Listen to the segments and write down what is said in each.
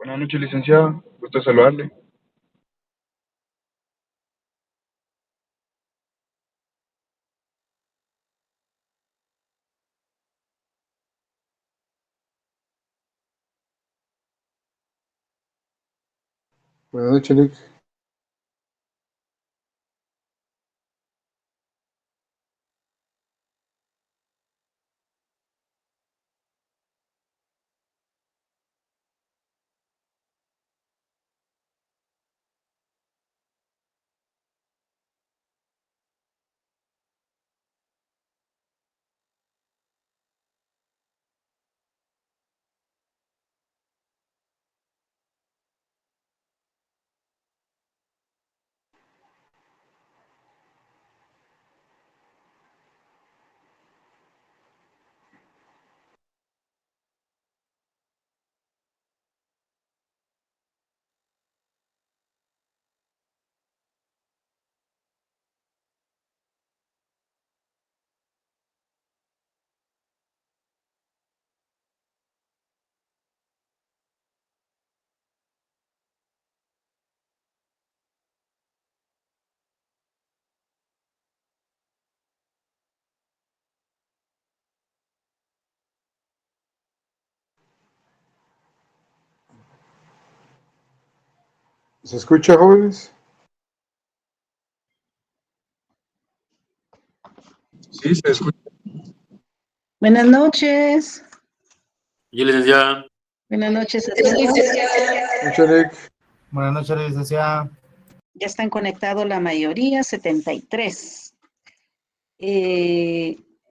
Buenas noches, licenciado. Gusto saludarle. Buenas noches, Nick. ¿Se escucha, jóvenes? Sí, se escucha. Buenas noches. Y licenciada. Buenas noches. Mucho, Nick. Buenas noches, licenciada. Ya están conectados la mayoría, 73.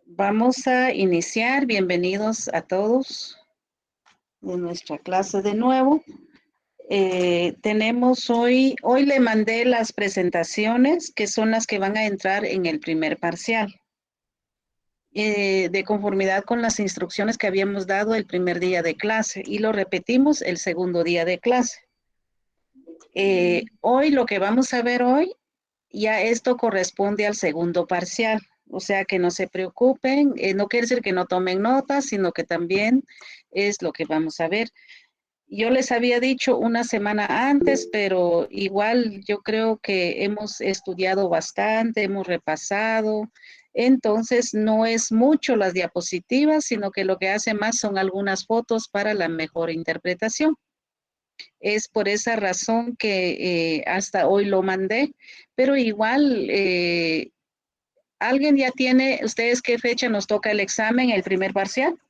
Vamos a iniciar. Bienvenidos a todos en nuestra clase de nuevo. Tenemos hoy le mandé las presentaciones que son las que van a entrar en el primer parcial. De conformidad con las instrucciones que habíamos dado el primer día de clase y lo repetimos el segundo día de clase. Hoy lo que vamos a ver hoy, ya esto corresponde al segundo parcial, o sea que no se preocupen, no quiere decir que no tomen notas, sino que también es lo que vamos a ver. Yo les había dicho una semana antes, pero igual yo creo que hemos estudiado bastante, hemos repasado, entonces no es mucho las diapositivas, sino que lo que hace más son algunas fotos para la mejor interpretación. Es por esa razón que hasta hoy lo mandé, pero igual, ¿alguien ya tiene, ustedes qué fecha nos toca el examen, el primer parcial?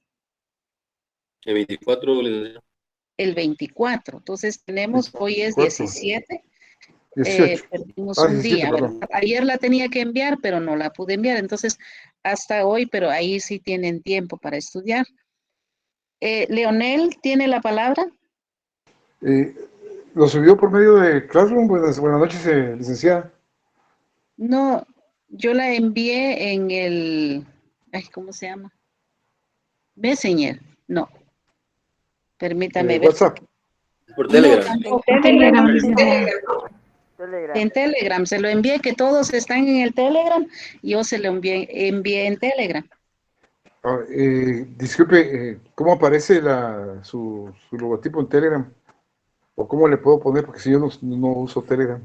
El 24, licenciada. El 24, entonces tenemos, hoy es 24. 17, 18. perdimos Ah, un 17, día, perdón. ¿verdad? Ayer la tenía que enviar, pero no la pude enviar, entonces hasta hoy, pero ahí sí tienen tiempo para estudiar. Leonel, ¿tiene la palabra? ¿Lo subió por medio de Classroom? Buenas noches, licenciada. No, yo la envié en el, ay, ¿cómo se llama? Messenger, no. Permítame ver. WhatsApp. Por Telegram. No, Telegram. en Telegram, se lo envié, que todos están en el Telegram, yo se lo envié en Telegram. Disculpe, ¿cómo aparece su logotipo en Telegram? ¿O cómo le puedo poner? Porque si yo no uso Telegram.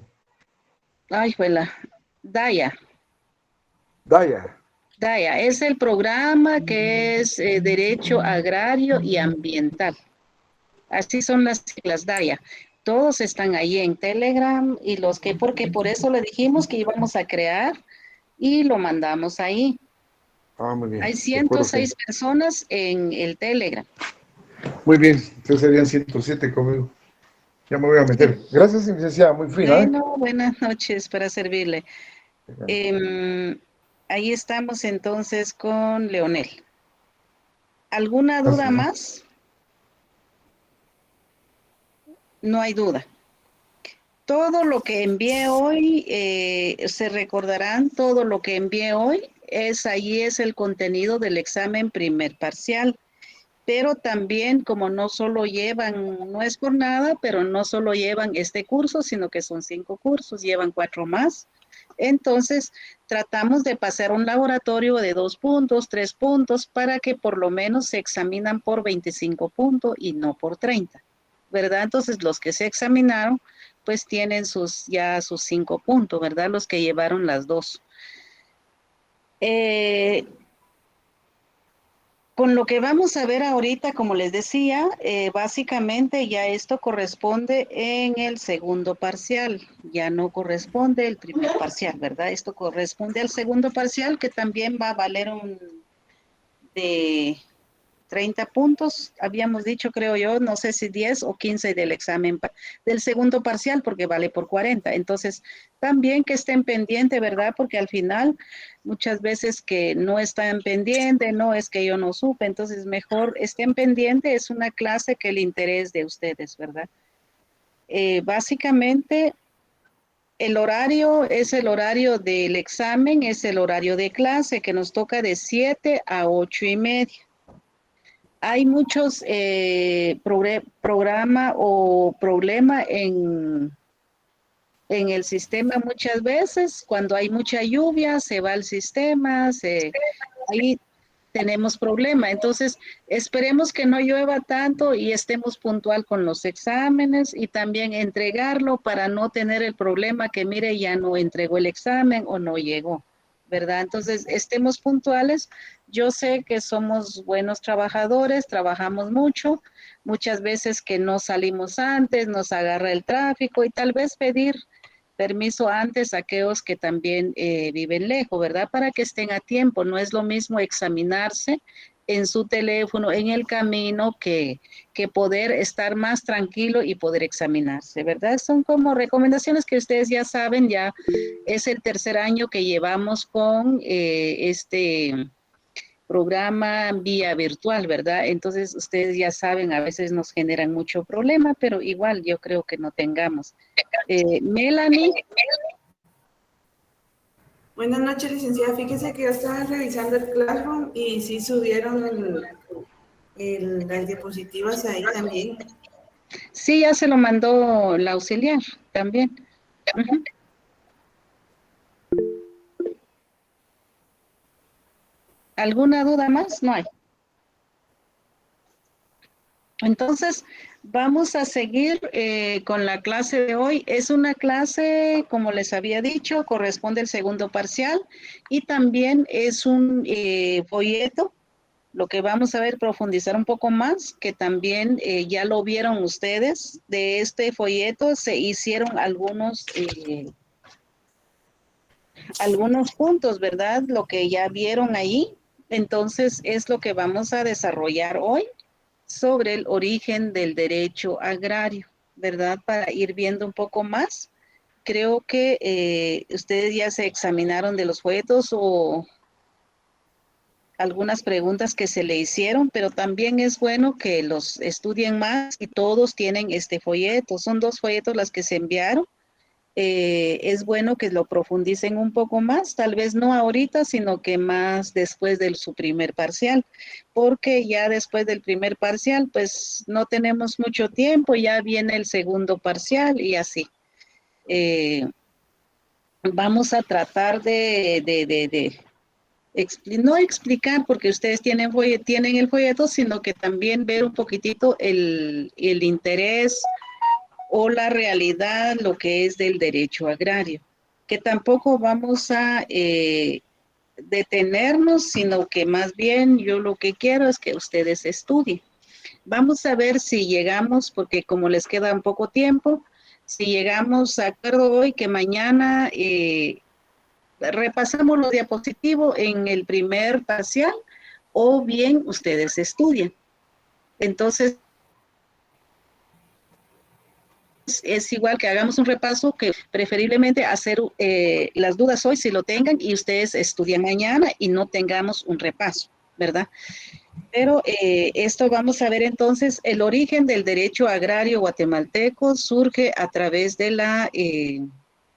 Ay, juela, Daya, Daya. es el programa que es Derecho Agrario y Ambiental. Así son las siglas Daya. Todos están ahí en Telegram y los que, porque por eso le dijimos que íbamos a crear y lo mandamos ahí. Ah, muy bien. Hay De acuerdo, 106 personas en el Telegram. muy bien, entonces serían 107 conmigo. Ya me voy a meter. Gracias, licenciada, muy fina. Bueno, buenas noches para servirle. Ahí estamos entonces con Leonel. ¿Alguna duda más? No hay duda. Todo lo que envié hoy, se recordarán, todo lo que envié hoy, ahí es el contenido del examen primer parcial. Pero también, como no solo llevan, no es por nada, pero no solo llevan este curso, sino que son 5 cursos, llevan 4 más. Entonces, tratamos de pasar un laboratorio de 2 puntos, 3 puntos, para que por lo menos se examinan por 25 puntos y no por 30. ¿verdad? Entonces los que se examinaron, pues tienen ya sus 5 puntos, ¿verdad? Los que llevaron las 2. Con lo que vamos a ver ahorita, como les decía, básicamente ya esto corresponde en el segundo parcial, ya no corresponde el primer parcial, ¿verdad? Esto corresponde al segundo parcial, que también va a valer de 30 puntos, habíamos dicho, creo yo, no sé si 10 o 15 del examen del segundo parcial, porque vale por 40. Entonces, también que estén pendientes, ¿verdad? Porque al final, muchas veces que no están pendientes, no es que yo no supe, entonces mejor estén pendientes, es una clase que el interés de ustedes, ¿verdad? Básicamente, el horario es el horario del examen, es el horario de clase que nos toca de 7 a 8:30. Hay muchos programa o problema en el sistema muchas veces. Cuando hay mucha lluvia, se va el sistema, ahí tenemos problema. Entonces, esperemos que no llueva tanto y estemos puntual con los exámenes y también entregarlo para no tener el problema que, mire, ya no entregó el examen o no llegó, ¿verdad? Entonces, estemos puntuales. Yo sé que somos buenos trabajadores, trabajamos mucho, muchas veces que no salimos antes, nos agarra el tráfico y tal vez pedir permiso antes a aquellos que también viven lejos, ¿verdad? Para que estén a tiempo. No es lo mismo examinarse en su teléfono, en el camino, que poder estar más tranquilo y poder examinarse, ¿verdad? Son como recomendaciones que ustedes ya saben, ya es el tercer año que llevamos con este programa vía virtual, ¿verdad? Entonces ustedes ya saben, a veces nos generan mucho problema, pero igual yo creo que no tengamos. Melanie. Buenas noches, licenciada. Fíjese que yo estaba revisando el Classroom y sí subieron las diapositivas ahí también. Sí, ya se lo mandó la auxiliar también. Uh-huh. ¿Alguna duda más? No hay. Entonces, vamos a seguir con la clase de hoy. Es una clase, como les había dicho, corresponde al segundo parcial y también es un folleto. Lo que vamos a ver, profundizar un poco más, que también ya lo vieron ustedes. De este folleto se hicieron algunos puntos, ¿verdad? Lo que ya vieron ahí. Entonces, es lo que vamos a desarrollar hoy sobre el origen del derecho agrario, ¿verdad? Para ir viendo un poco más. Creo que ustedes ya se examinaron de los folletos o algunas preguntas que se le hicieron, pero también es bueno que los estudien más y todos tienen este folleto. Son 2 folletos las que se enviaron. Es bueno que lo profundicen un poco más, tal vez no ahorita, sino que más después de su primer parcial, porque ya después del primer parcial, pues no tenemos mucho tiempo, ya viene el segundo parcial y así. Vamos a tratar no explicar porque ustedes tienen el folleto, sino que también ver un poquitito el interés o la realidad, lo que es del derecho agrario, que tampoco vamos a detenernos, sino que más bien yo lo que quiero es que ustedes estudien. Vamos a ver si llegamos, porque como les queda un poco tiempo, si llegamos a acuerdo hoy que mañana repasamos los diapositivos en el primer parcial o bien ustedes estudian. Entonces, es igual que hagamos un repaso, que preferiblemente hacer las dudas hoy si lo tengan y ustedes estudian mañana y no tengamos un repaso, ¿verdad? Pero esto vamos a ver entonces, el origen del derecho agrario guatemalteco surge a través de la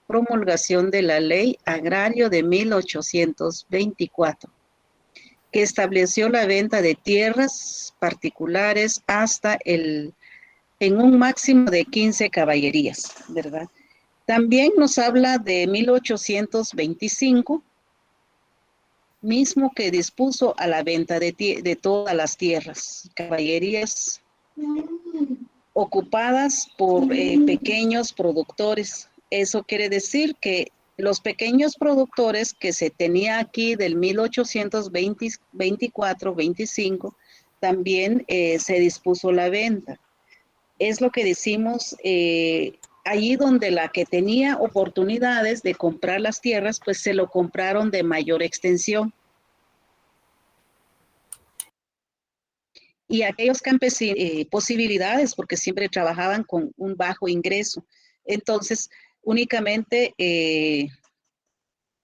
promulgación de la Ley Agrario de 1824, que estableció la venta de tierras particulares hasta en un máximo de 15 caballerías, ¿verdad? También nos habla de 1825, mismo que dispuso a la venta de todas las tierras, caballerías ocupadas por pequeños productores. Eso quiere decir que los pequeños productores que se tenía aquí del 1824-25, también se dispuso la venta. Es lo que decimos, allí donde la que tenía oportunidades de comprar las tierras, pues se lo compraron de mayor extensión. Y aquellos campesinos, posibilidades, porque siempre trabajaban con un bajo ingreso. Entonces, únicamente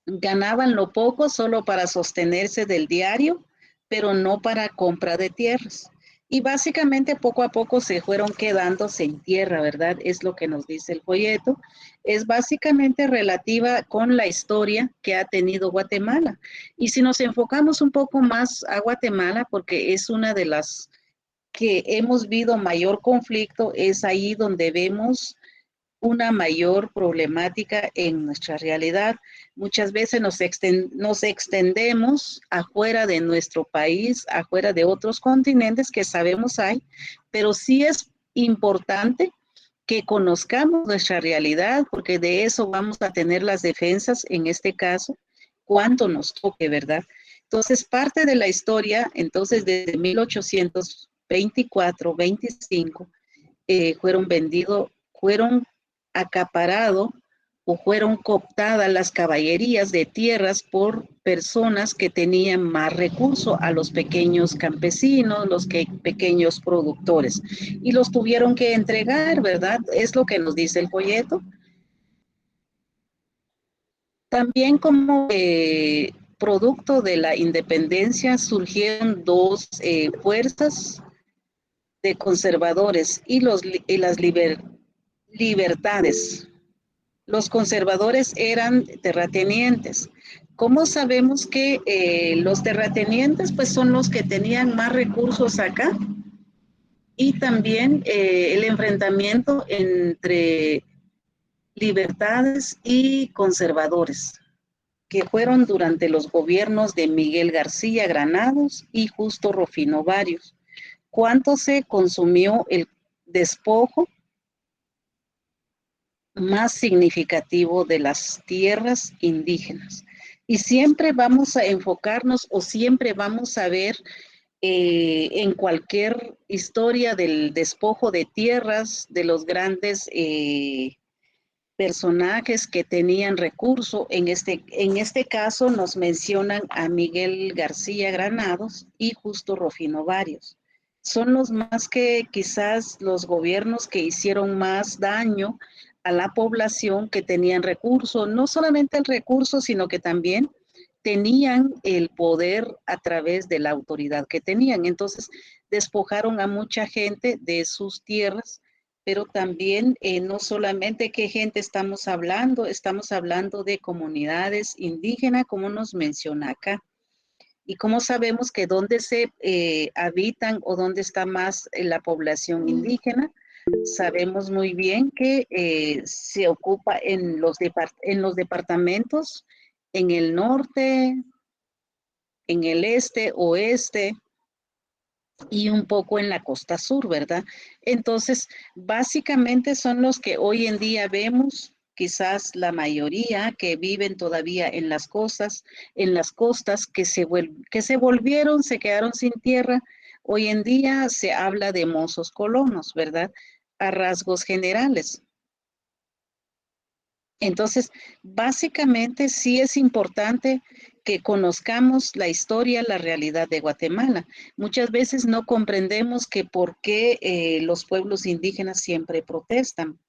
ganaban lo poco solo para sostenerse del diario, pero no para compra de tierras. Y básicamente poco a poco se fueron quedando sin tierra, ¿verdad? Es lo que nos dice el folleto. Es básicamente relativa con la historia que ha tenido Guatemala. Y si nos enfocamos un poco más a Guatemala, porque es una de las que hemos visto mayor conflicto, es ahí donde vemos una mayor problemática en nuestra realidad. Muchas veces nos extendemos afuera de nuestro país, afuera de otros continentes que sabemos hay, pero sí es importante que conozcamos nuestra realidad, porque de eso vamos a tener las defensas, en este caso, cuánto nos toque, ¿verdad? Entonces, parte de la historia, entonces, desde 1824-25, fueron acaparados o fueron cooptadas las caballerías de tierras por personas que tenían más recursos a los pequeños campesinos, pequeños productores, y los tuvieron que entregar, ¿verdad? Es lo que nos dice el folleto. También como producto de la independencia surgieron dos fuerzas de conservadores y las libertades. Los conservadores eran terratenientes. ¿Cómo sabemos que los terratenientes pues son los que tenían más recursos acá? Y también el enfrentamiento entre libertades y conservadores, que fueron durante los gobiernos de Miguel García Granados y Justo Rufino Barrios. ¿Cuánto se consumió el despojo más significativo de las tierras indígenas? Y siempre vamos a enfocarnos o siempre vamos a ver en cualquier historia del despojo de tierras de los grandes personajes que tenían recurso. En este caso nos mencionan a Miguel García Granados y Justo Rufino Barrios. Son los más que quizás los gobiernos que hicieron más daño a la población que tenían recursos, no solamente el recurso, sino que también tenían el poder a través de la autoridad que tenían. Entonces, despojaron a mucha gente de sus tierras, pero también no solamente qué gente estamos hablando de comunidades indígenas, como nos menciona acá. Y cómo sabemos que dónde se habitan o dónde está más la población indígena, sabemos muy bien que se ocupa en los departamentos, en el norte, en el este, oeste y un poco en la costa sur, ¿verdad? Entonces, básicamente son los que hoy en día vemos, quizás la mayoría que viven todavía en las costas, que se volvieron, se quedaron sin tierra. Hoy en día se habla de mozos colonos, ¿verdad? A rasgos generales. Entonces, básicamente sí es importante que conozcamos la historia, la realidad de Guatemala. Muchas veces no comprendemos que por qué los pueblos indígenas siempre protestan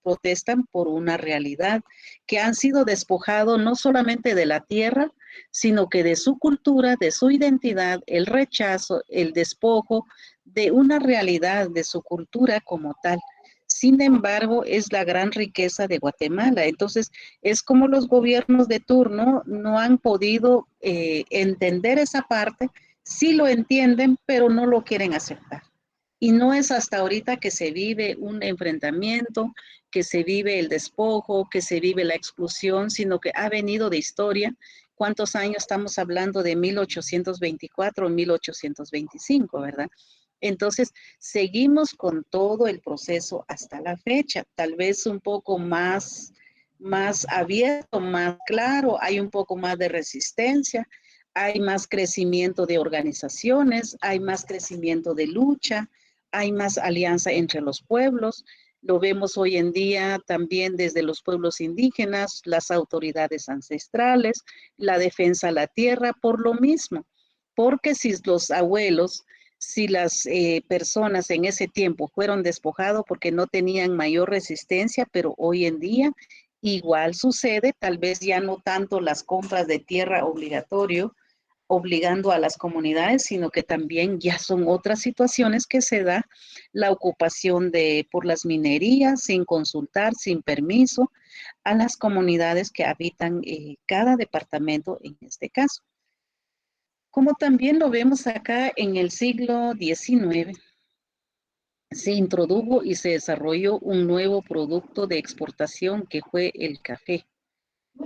por una realidad, que han sido despojados no solamente de la tierra, sino que de su cultura, de su identidad, el rechazo, el despojo de una realidad de su cultura como tal. Sin embargo, es la gran riqueza de Guatemala. Entonces, es como los gobiernos de turno no han podido entender esa parte. Sí lo entienden, pero no lo quieren aceptar. Y no es hasta ahorita que se vive un enfrentamiento, que se vive el despojo, que se vive la exclusión, sino que ha venido de historia. ¿Cuántos años estamos hablando de 1824, 1825, verdad? Entonces, seguimos con todo el proceso hasta la fecha, tal vez un poco más abierto, más claro, hay un poco más de resistencia, hay más crecimiento de organizaciones, hay más crecimiento de lucha, hay más alianza entre los pueblos. Lo vemos hoy en día también desde los pueblos indígenas, las autoridades ancestrales, la defensa a la tierra, por lo mismo. Porque si los abuelos, si las personas en ese tiempo fueron despojados porque no tenían mayor resistencia, pero hoy en día igual sucede, tal vez ya no tanto las compras de tierra obligatorio, obligando a las comunidades, sino que también ya son otras situaciones que se da la ocupación por las minerías sin consultar, sin permiso, a las comunidades que habitan cada departamento en este caso. Como también lo vemos acá en el siglo XIX, se introdujo y se desarrolló un nuevo producto de exportación que fue el café,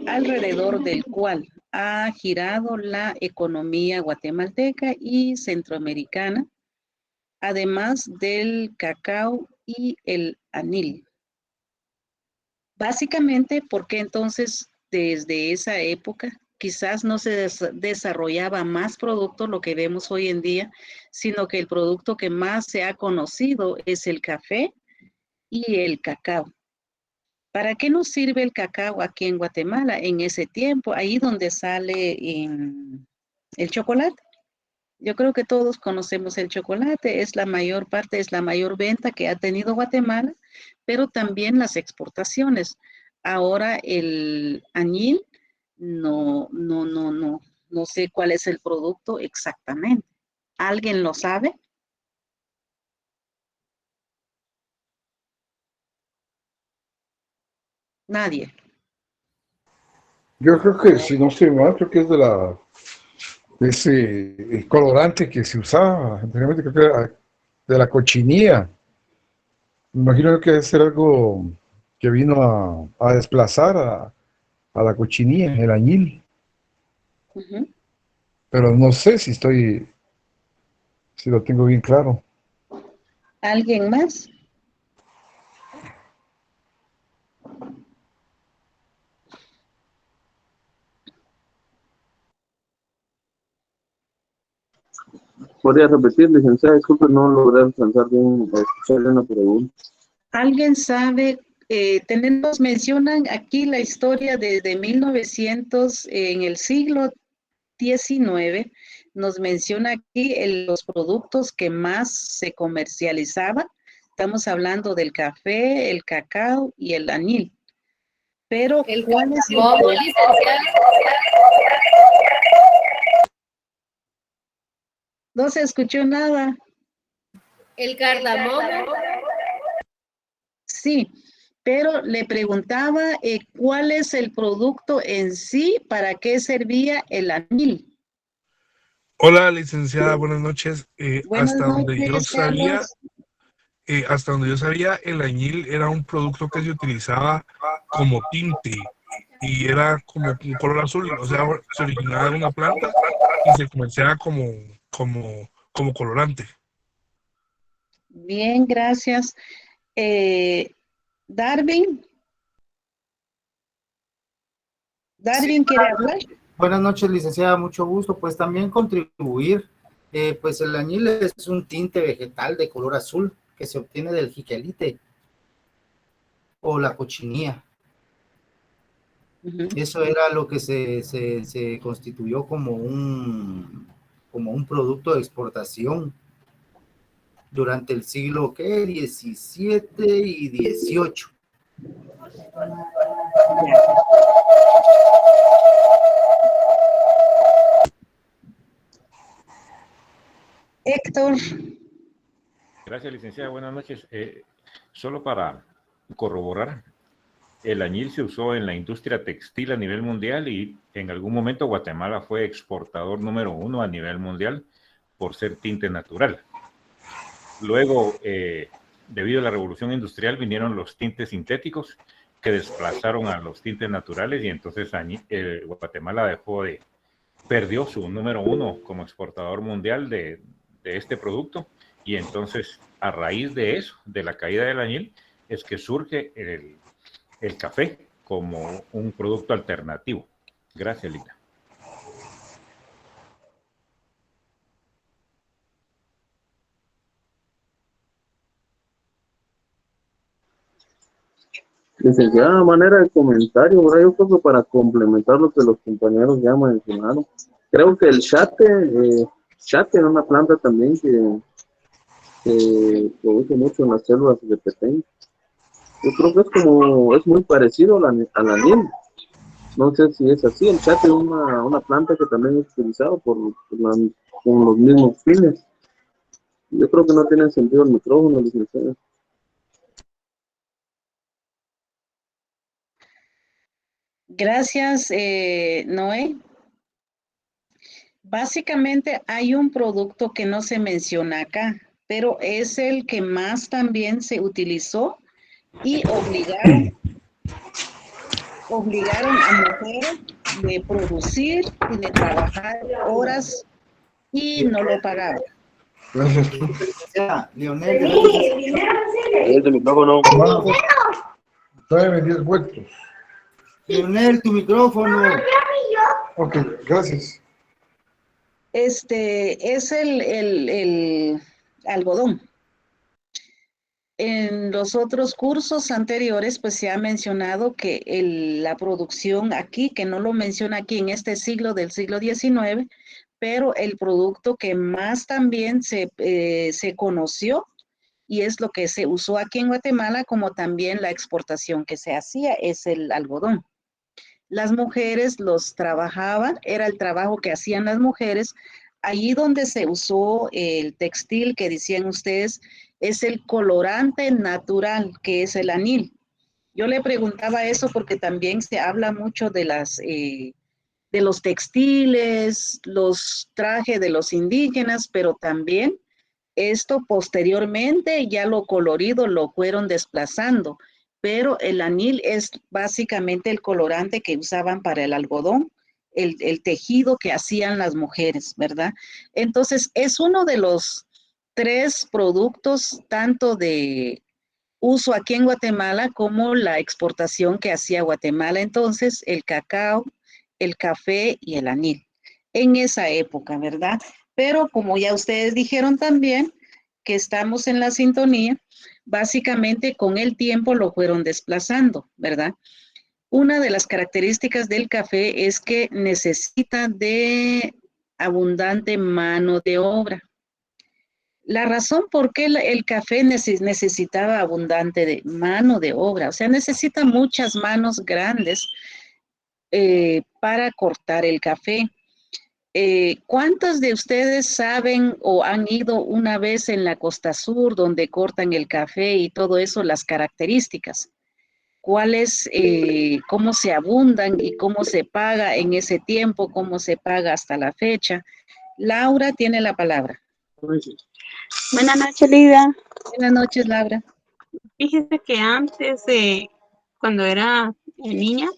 alrededor del cual ha girado la economía guatemalteca y centroamericana, además del cacao y el anil. Básicamente, porque entonces desde esa época quizás no se desarrollaba más producto, lo que vemos hoy en día, sino que el producto que más se ha conocido es el café y el cacao. ¿Para qué nos sirve el cacao aquí en Guatemala en ese tiempo? Ahí donde sale el chocolate. Yo creo que todos conocemos el chocolate, es la mayor parte, es la mayor venta que ha tenido Guatemala, pero también las exportaciones. Ahora el añil, no sé cuál es el producto exactamente. ¿Alguien lo sabe? Nadie. Yo creo que, si no estoy mal, creo que es de ese colorante que se usaba anteriormente, creo que era de la cochinilla. Me imagino que debe ser algo que vino a desplazar a la cochinilla, el añil. Uh-huh. Pero no sé si lo tengo bien claro. ¿Alguien más? ¿Podría repetir, licenciada? Disculpe, no logré alcanzar bien a escucharle una pregunta. ¿Alguien sabe? Mencionan aquí la historia desde 1900, en el siglo XIX, nos menciona aquí los productos que más se comercializaban. Estamos hablando del café, el cacao y el anil. Pero, ¿cuál es el producto? No se escuchó nada. El cardamomo. Sí, pero le preguntaba cuál es el producto en sí, para qué servía el anil. Hola, licenciada, buenas noches. Buenas Hasta donde yo noches, sabía, Carlos. el añil era un producto que se utilizaba como tinte y era como un color azul, o sea, se originaba de una planta y se comerciaba como colorante. Bien, gracias. Darwin. Darwin, ¿quiere hablar? Buenas noches, licenciada, mucho gusto. Pues también contribuir, pues el añil es un tinte vegetal de color azul que se obtiene del jiquelite o la cochinilla. Uh-huh. Eso era lo que se constituyó como un producto de exportación durante el siglo XVII y XVIII. Héctor. Gracias, licenciada. Buenas noches. Solo para corroborar, el añil se usó en la industria textil a nivel mundial y en algún momento Guatemala fue exportador número 1 a nivel mundial por ser tinte natural. Luego, debido a la revolución industrial, vinieron los tintes sintéticos que desplazaron a los tintes naturales y entonces Guatemala perdió su número 1 como exportador mundial de este producto, y entonces a raíz de eso, de la caída del añil, es que surge el café como un producto alternativo. Gracias, Lina. Licenciada, manera de comentario, ¿verdad? Yo creo que para complementar lo que los compañeros ya mencionaron, creo que el chate es una planta también que produce mucho en las células de peteño. Yo creo que es muy parecido al anil. No sé si es así. El chate es una planta que también es utilizado con los mismos fines. Yo creo que no tiene sentido el micrófono, licenciada. Gracias, Noé. Básicamente hay un producto que no se menciona acá, pero es el que más también se utilizó y obligaron a mujeres de producir y de trabajar horas y no lo pagaban. Gracias. Leonel, gracias. El micrófono. Tráeme 10 vueltos. Leonel, tu micrófono. Ok, gracias. Este es el algodón. En los otros cursos anteriores, pues se ha mencionado que la producción aquí, que no lo menciona aquí en este siglo del siglo XIX, pero el producto que más también se conoció y es lo que se usó aquí en Guatemala, como también la exportación que se hacía, es el algodón. Las mujeres los trabajaban, era el trabajo que hacían las mujeres. Allí donde se usó el textil que decían ustedes, es el colorante natural, que es el anil. Yo le preguntaba eso porque también se habla mucho de los textiles, los trajes de los indígenas, pero también esto posteriormente ya lo colorido lo fueron desplazando, pero el anil es básicamente el colorante que usaban para el algodón, el tejido que hacían las mujeres, ¿verdad? Entonces es uno de los 3 productos tanto de uso aquí en Guatemala como la exportación que hacía Guatemala entonces, el cacao, el café y el anil, en esa época, ¿verdad? Pero como ya ustedes dijeron también, que estamos en la sintonía, básicamente con el tiempo lo fueron desplazando, ¿verdad? Una de las características del café es que necesita de abundante mano de obra. La razón por qué el café necesitaba abundante de mano de obra, o sea, necesita muchas manos grandes para cortar el café. ¿Cuántos de ustedes saben o han ido una vez en la costa sur donde cortan el café y todo eso, las características? ¿Cuáles, cómo se abundan y cómo se paga en ese tiempo, cómo se paga hasta la fecha? Laura tiene la palabra. Buenas noches, Lida. Buenas noches, Laura. Fíjese que antes, cuando era niña,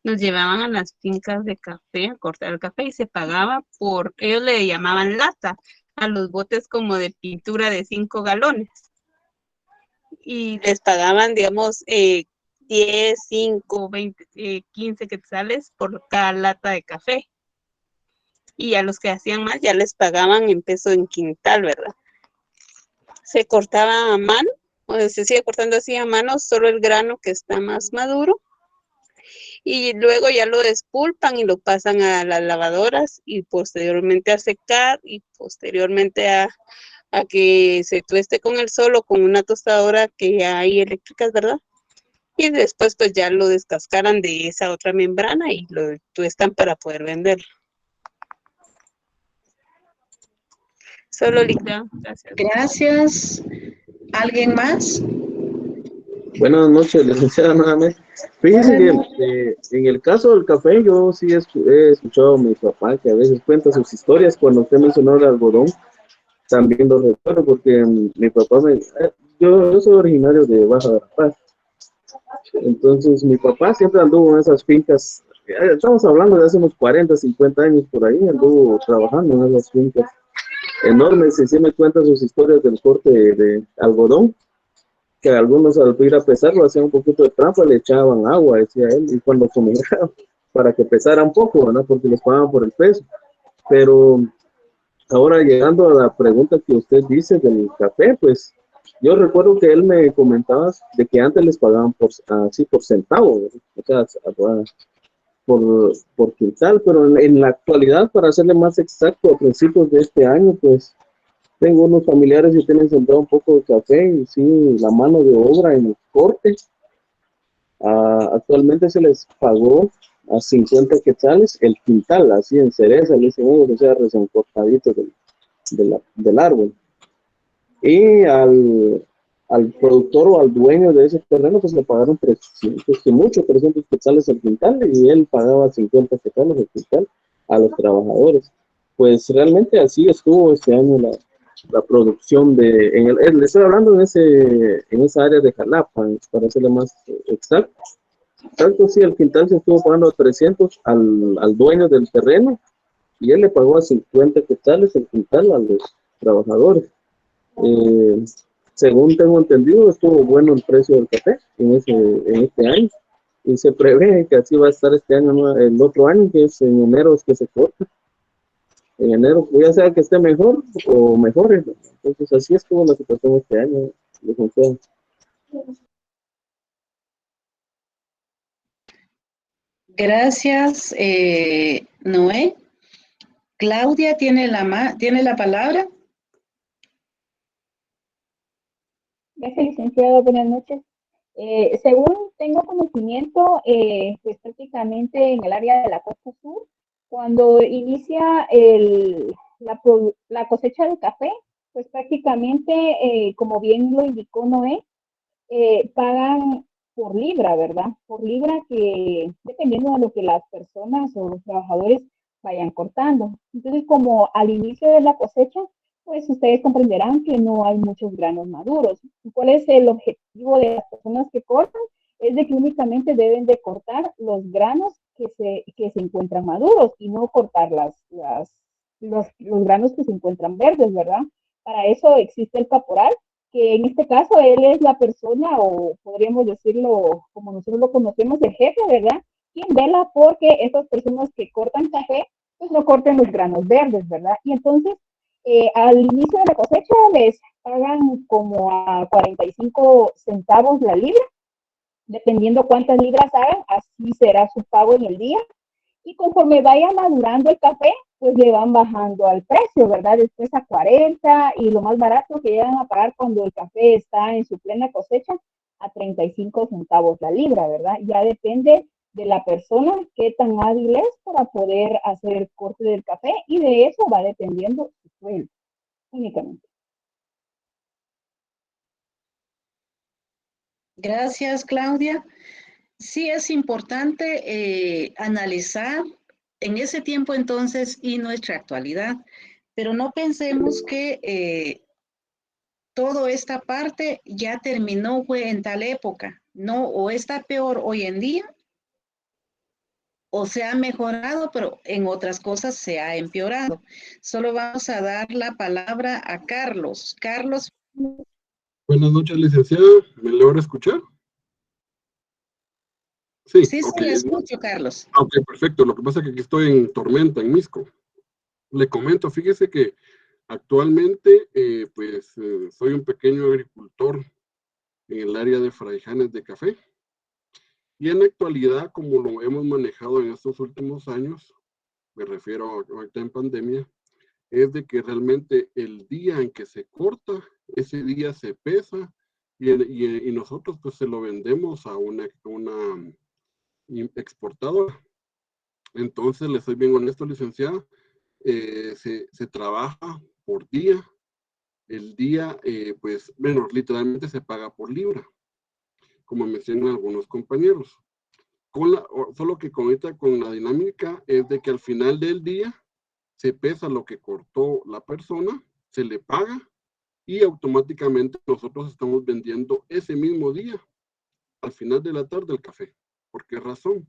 nos llevaban a las fincas de café a cortar el café y se pagaba por, ellos le llamaban lata, a los botes como de pintura de 5 galones. Y les pagaban, digamos, 10, 5, 20, 15 quetzales por cada lata de café. Y a los que hacían más ya les pagaban en peso en quintal, ¿verdad? Se cortaba a mano, o se sigue cortando así a mano, solo el grano que está más maduro. Y luego ya lo despulpan y lo pasan a las lavadoras y posteriormente a secar y posteriormente a que se tueste con el sol o con una tostadora que ya hay eléctricas, ¿verdad? Y después pues ya lo descascaran de esa otra membrana y lo tuestan para poder venderlo. Solo líquido. Gracias. Gracias. ¿Alguien más? Buenas noches, licenciada, nuevamente. Fíjese que en el caso del café, yo sí he escuchado a mi papá que a veces cuenta sus historias. Cuando usted mencionó el algodón, también lo recuerdo porque mi papá yo soy originario de Baja Verapaz. Entonces mi papá siempre anduvo en esas fincas. Estamos hablando de hace unos 40, 50 años por ahí, anduvo trabajando en esas fincas. enormes, y sí me cuentan sus historias del corte de algodón, que algunos al ir a pesarlo hacían un poquito de trampa, le echaban agua, decía él, y cuando comía para que pesara un poco, ¿verdad? Porque les pagaban por el peso. Pero ahora llegando a la pregunta que usted dice del café, pues yo recuerdo que él me comentaba de que antes les pagaban así por centavo, ¿verdad? O sea, por quintal, pero en la actualidad, para hacerle más exacto, a principios de este año, pues tengo unos familiares que tienen sembrado un poco de café y sí, la mano de obra en el corte, actualmente se les pagó a 50 quetzales el quintal, así en cereza, le dicen ellos, o sea, recién cortadito del árbol. Y al productor o al dueño de ese terreno, pues le pagaron 300, que mucho, 300 quetzales el quintal, y él pagaba 50 quetzales el quintal a los trabajadores. Pues realmente así estuvo este año la producción le estoy hablando en esa área de Jalapa, para hacerle más exacto. Tanto sí, el quintal se estuvo pagando a 300 al dueño del terreno, y él le pagó a 50 quetzales el quintal a los trabajadores. Según tengo entendido, estuvo bueno el precio del café en este año, y se prevé que así va a estar este año, ¿no? El otro año, que es en enero, es que se corta. En enero, ya sea que esté mejor o mejore, ¿no? Entonces así estuvo la situación este año, licenciado. Gracias, Noé. Claudia tiene la palabra. Gracias, licenciado. Buenas noches. Según tengo conocimiento, pues prácticamente en el área de la costa sur, cuando inicia la cosecha de café, pues prácticamente, como bien lo indicó Noé, pagan por libra, ¿verdad? Por libra, que dependiendo de lo que las personas o los trabajadores vayan cortando. Entonces, como al inicio de la cosecha, pues ustedes comprenderán que no hay muchos granos maduros. ¿Cuál es el objetivo de las personas que cortan? Es de que únicamente deben de cortar los granos que se encuentran maduros y no cortar los granos que se encuentran verdes, ¿verdad? Para eso existe el caporal, que en este caso él es la persona, o podríamos decirlo como nosotros lo conocemos, el jefe, ¿verdad? Quien vela porque esas personas que cortan café, pues no corten los granos verdes, ¿verdad? Y entonces, al inicio de la cosecha les pagan como a 45 centavos la libra, dependiendo cuántas libras hagan, así será su pago en el día. Y conforme vaya madurando el café, pues le van bajando al precio, ¿verdad? Después a 40, y lo más barato que llegan a pagar cuando el café está en su plena cosecha, a 35 centavos la libra, ¿verdad? Ya depende de la persona qué tan hábil es para poder hacer el corte del café, y de eso va dependiendo su sueldo, únicamente. Gracias, Claudia. Sí es importante analizar en ese tiempo entonces y nuestra actualidad, pero no pensemos que toda esta parte ya terminó, fue en tal época, no, o está peor hoy en día, o se ha mejorado, pero en otras cosas se ha empeorado. Solo vamos a dar la palabra a Carlos. Carlos. Buenas noches, licenciado. ¿Me logra escuchar? Sí, Sí, ok. sí, le escucho, Carlos. Ok, perfecto. Lo que pasa es que aquí estoy en tormenta, en Misco. Le comento, fíjese que actualmente, soy un pequeño agricultor en el área de Fraijanes de café. Y en la actualidad, como lo hemos manejado en estos últimos años, me refiero a ahorita en pandemia, es de que realmente el día en que se corta, ese día se pesa, y nosotros pues se lo vendemos a una exportadora. Entonces, le soy bien honesto, licenciada, se trabaja por día. El día, literalmente se paga por libra, como mencionan algunos compañeros. Solo que con la dinámica es de que al final del día se pesa lo que cortó la persona, se le paga, y automáticamente nosotros estamos vendiendo ese mismo día, al final de la tarde, el café. ¿Por qué razón?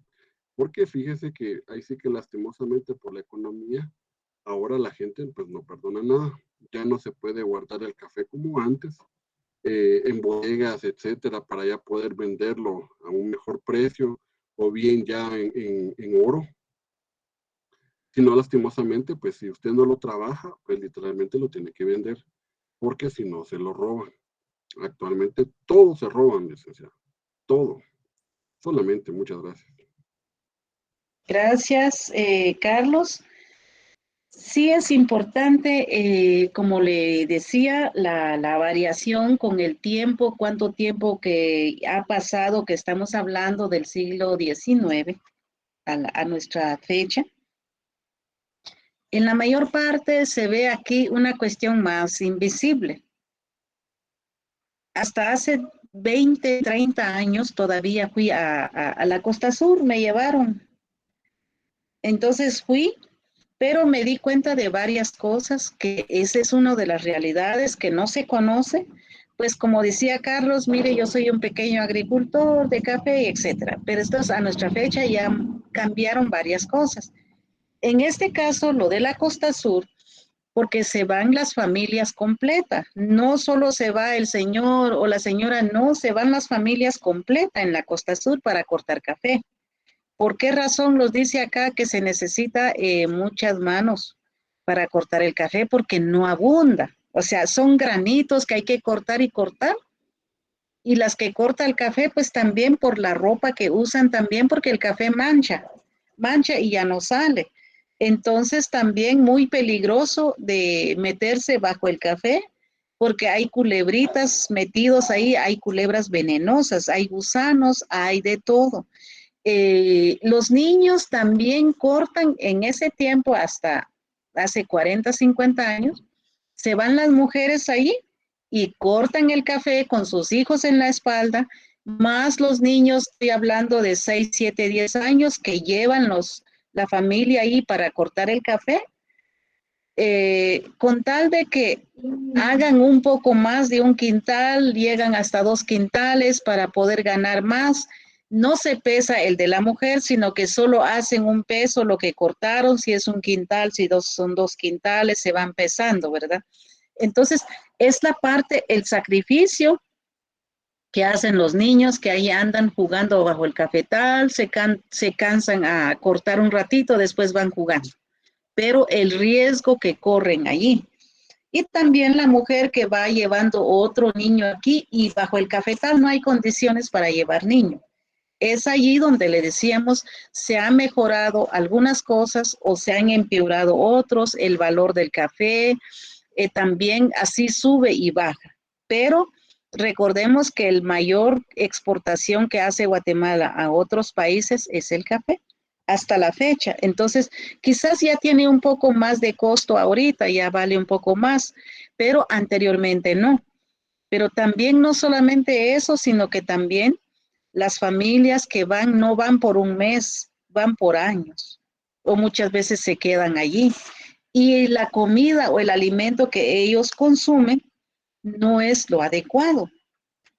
Porque fíjese que ahí sí que lastimosamente por la economía ahora la gente pues no perdona nada. Ya no se puede guardar el café como antes, en bodegas, etcétera, para ya poder venderlo a un mejor precio o bien ya en oro. Si no, lastimosamente, pues si usted no lo trabaja, pues literalmente lo tiene que vender, porque si no, se lo roban. Actualmente todo se roban, licenciado. Todo. Solamente, muchas gracias. Gracias, Carlos. Sí es importante, como le decía, la variación con el tiempo, cuánto tiempo que ha pasado, que estamos hablando del siglo XIX a nuestra fecha. En la mayor parte se ve aquí una cuestión más invisible. Hasta hace 20, 30 años todavía fui a la Costa Sur, me llevaron. Entonces fui, pero me di cuenta de varias cosas, que esa es una de las realidades que no se conoce. Pues como decía Carlos, mire, yo soy un pequeño agricultor de café, etcétera. Pero estos a nuestra fecha ya cambiaron varias cosas. En este caso, lo de la Costa Sur, porque se van las familias completas. No solo se va el señor o la señora, no, se van las familias completas en la Costa Sur para cortar café. ¿Por qué razón los dice acá que se necesita muchas manos para cortar el café? Porque no abunda. O sea, son granitos que hay que cortar y cortar. Y las que corta el café, pues también por la ropa que usan también, porque el café mancha y ya no sale. Entonces también muy peligroso de meterse bajo el café, porque hay culebritas metidos ahí, hay culebras venenosas, hay gusanos, hay de todo. Los niños también cortan en ese tiempo, hasta hace 40, 50 años, se van las mujeres ahí y cortan el café con sus hijos en la espalda, más los niños, estoy hablando de 6, 7, 10 años, que llevan la familia ahí para cortar el café, con tal de que hagan un poco más de un quintal, llegan hasta 2 quintales para poder ganar más. No se pesa el de la mujer, sino que solo hacen un peso lo que cortaron, si es un quintal, si son 2 quintales, se van pesando, ¿verdad? Entonces, es la parte, el sacrificio que hacen los niños, que ahí andan jugando bajo el cafetal, se cansan a cortar un ratito, después van jugando. Pero el riesgo que corren allí. Y también la mujer que va llevando otro niño aquí y bajo el cafetal no hay condiciones para llevar niño. Es allí donde le decíamos, se han mejorado algunas cosas o se han empeorado otros, el valor del café, también así sube y baja. Pero recordemos que el mayor exportación que hace Guatemala a otros países es el café, hasta la fecha. Entonces, quizás ya tiene un poco más de costo ahorita, ya vale un poco más, pero anteriormente no. Pero también no solamente eso, sino que también las familias que van, no van por un mes, van por años, o muchas veces se quedan allí. Y la comida o el alimento que ellos consumen no es lo adecuado.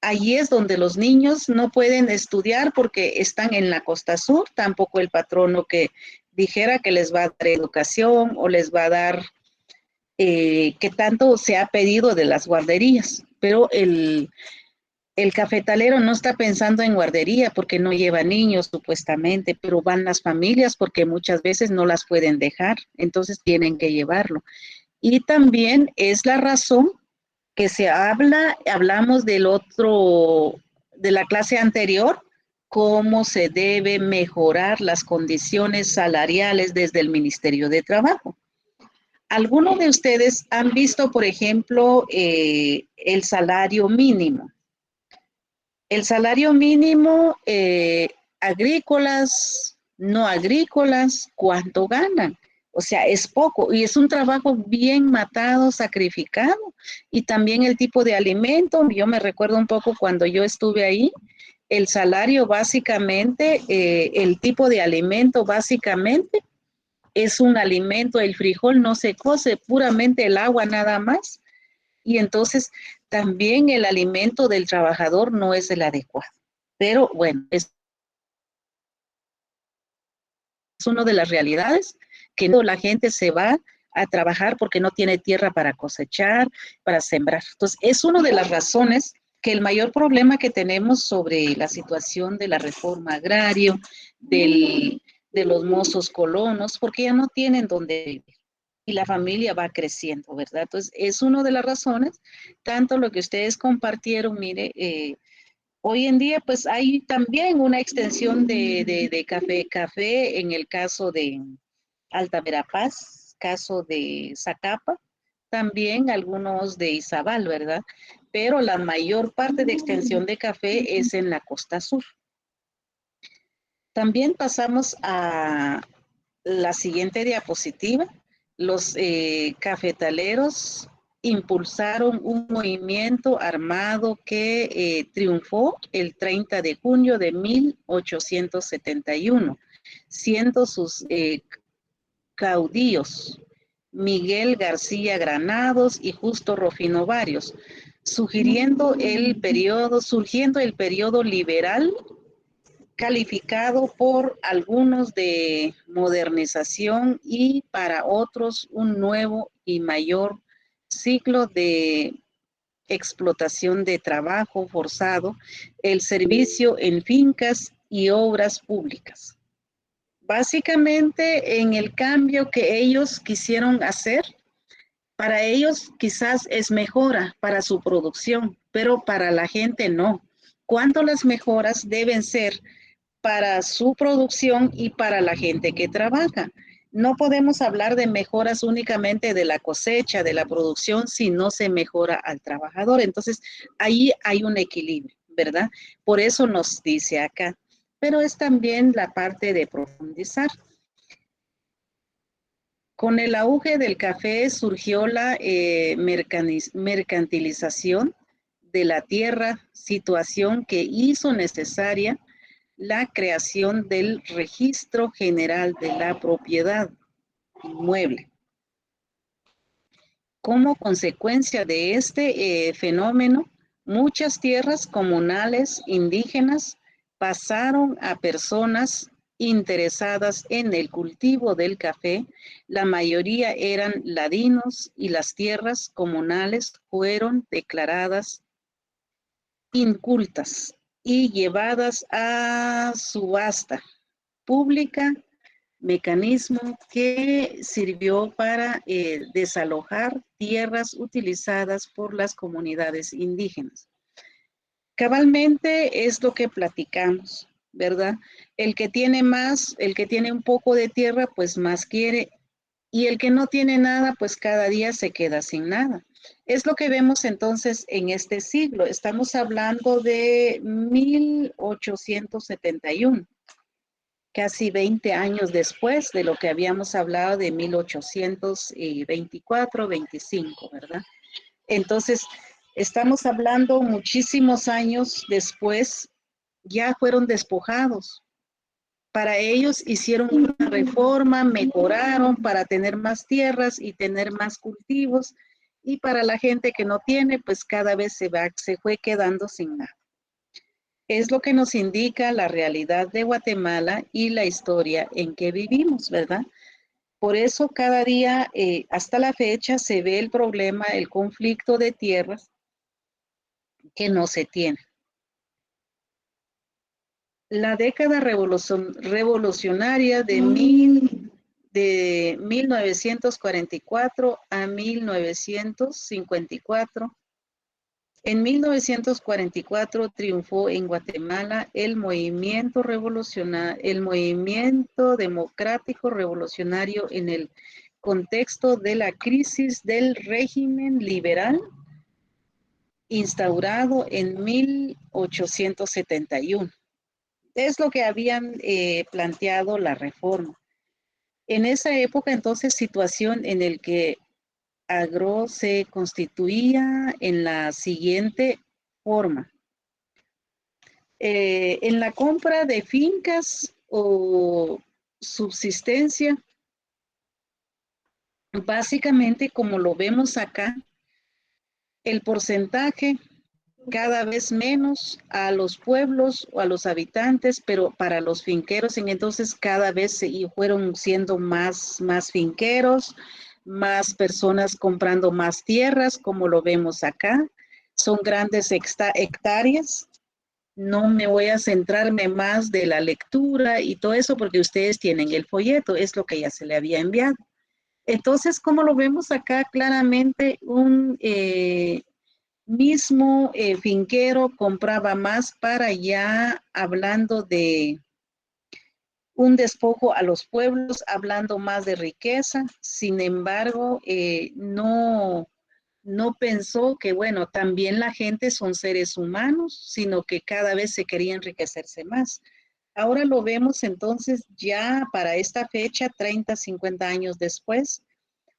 Allí es donde los niños no pueden estudiar porque están en la Costa Sur, tampoco el patrono que dijera que les va a dar educación o les va a dar que tanto se ha pedido de las guarderías, pero el cafetalero no está pensando en guardería porque no lleva niños supuestamente, pero van las familias porque muchas veces no las pueden dejar, entonces tienen que llevarlo. Y también es la razón que hablamos de la clase anterior, cómo se debe mejorar las condiciones salariales desde el Ministerio de Trabajo. ¿Algunos de ustedes han visto, por ejemplo, el salario mínimo? El salario mínimo, agrícolas, no agrícolas, ¿cuánto ganan? O sea, es poco y es un trabajo bien matado, sacrificado. Y también el tipo de alimento, yo me recuerdo un poco cuando yo estuve ahí, el salario básicamente, el tipo de alimento básicamente es un alimento, el frijol no se cose, puramente el agua nada más. Y entonces también el alimento del trabajador no es el adecuado. Pero bueno, es una de las realidades que la gente se va a trabajar porque no tiene tierra para cosechar, para sembrar. Entonces, es una de las razones que el mayor problema que tenemos sobre la situación de la reforma agraria, de los mozos colonos, porque ya no tienen dónde vivir y la familia va creciendo, ¿verdad? Entonces, es una de las razones, tanto lo que ustedes compartieron, mire, hoy en día, pues hay también una extensión de café en el caso de Alta Verapaz, caso de Zacapa, también algunos de Izabal, ¿verdad? Pero la mayor parte de extensión de café es en la costa sur. También pasamos a la siguiente diapositiva. Los cafetaleros impulsaron un movimiento armado que triunfó el 30 de junio de 1871, siendo sus caudillos Miguel García Granados y Justo Rufino Barrios, surgiendo el periodo liberal, calificado por algunos de modernización y para otros un nuevo y mayor ciclo de explotación de trabajo forzado, el servicio en fincas y obras públicas. Básicamente, en el cambio que ellos quisieron hacer, para ellos quizás es mejora para su producción, pero para la gente no. ¿Cuánto las mejoras deben ser para su producción y para la gente que trabaja? No podemos hablar de mejoras únicamente de la cosecha, de la producción, si no se mejora al trabajador. Entonces, ahí hay un equilibrio, ¿verdad? Por eso nos dice acá. Pero es también la parte de profundizar. Con el auge del café surgió la mercantilización de la tierra, situación que hizo necesaria la creación del Registro General de la Propiedad Inmueble. Como consecuencia de este fenómeno, muchas tierras comunales indígenas pasaron a personas interesadas en el cultivo del café. La mayoría eran ladinos y las tierras comunales fueron declaradas incultas y llevadas a subasta pública, mecanismo que sirvió para desalojar tierras utilizadas por las comunidades indígenas. Cabalmente es lo que platicamos, ¿verdad? El que tiene más, el que tiene un poco de tierra, pues más quiere, y el que no tiene nada, pues cada día se queda sin nada. Es lo que vemos entonces en este siglo. Estamos hablando de 1871, casi 20 años después de lo que habíamos hablado de 1824, 25, ¿verdad? Entonces, estamos hablando muchísimos años después, ya fueron despojados. Para ellos hicieron una reforma, mejoraron para tener más tierras y tener más cultivos, y para la gente que no tiene, pues cada vez se fue quedando sin nada. Es lo que nos indica la realidad de Guatemala y la historia en que vivimos, ¿verdad? Por eso cada día, hasta la fecha, se ve el problema, el conflicto de tierras que no se tiene. La década revolucionaria de 1944 a 1954. En 1944 triunfó en Guatemala el movimiento democrático revolucionario en el contexto de la crisis del régimen liberal instaurado en 1871. Es lo que habían planteado la reforma. En esa época, entonces, situación en el que Agro se constituía en la siguiente forma. En la compra de fincas o subsistencia, básicamente como lo vemos acá, el porcentaje cada vez menos a los pueblos o a los habitantes, pero para los finqueros entonces cada vez fueron siendo más finqueros, más personas comprando más tierras, como lo vemos acá. Son grandes hectáreas. No me voy a centrarme más de la lectura y todo eso porque ustedes tienen el folleto, es lo que ya se le había enviado. Entonces, como lo vemos acá, claramente un mismo finquero compraba más para ya hablando de un despojo a los pueblos, hablando más de riqueza. Sin embargo, no pensó que, bueno, también la gente son seres humanos, sino que cada vez se quería enriquecerse más. Ahora lo vemos entonces ya para esta fecha, 30, 50 años después,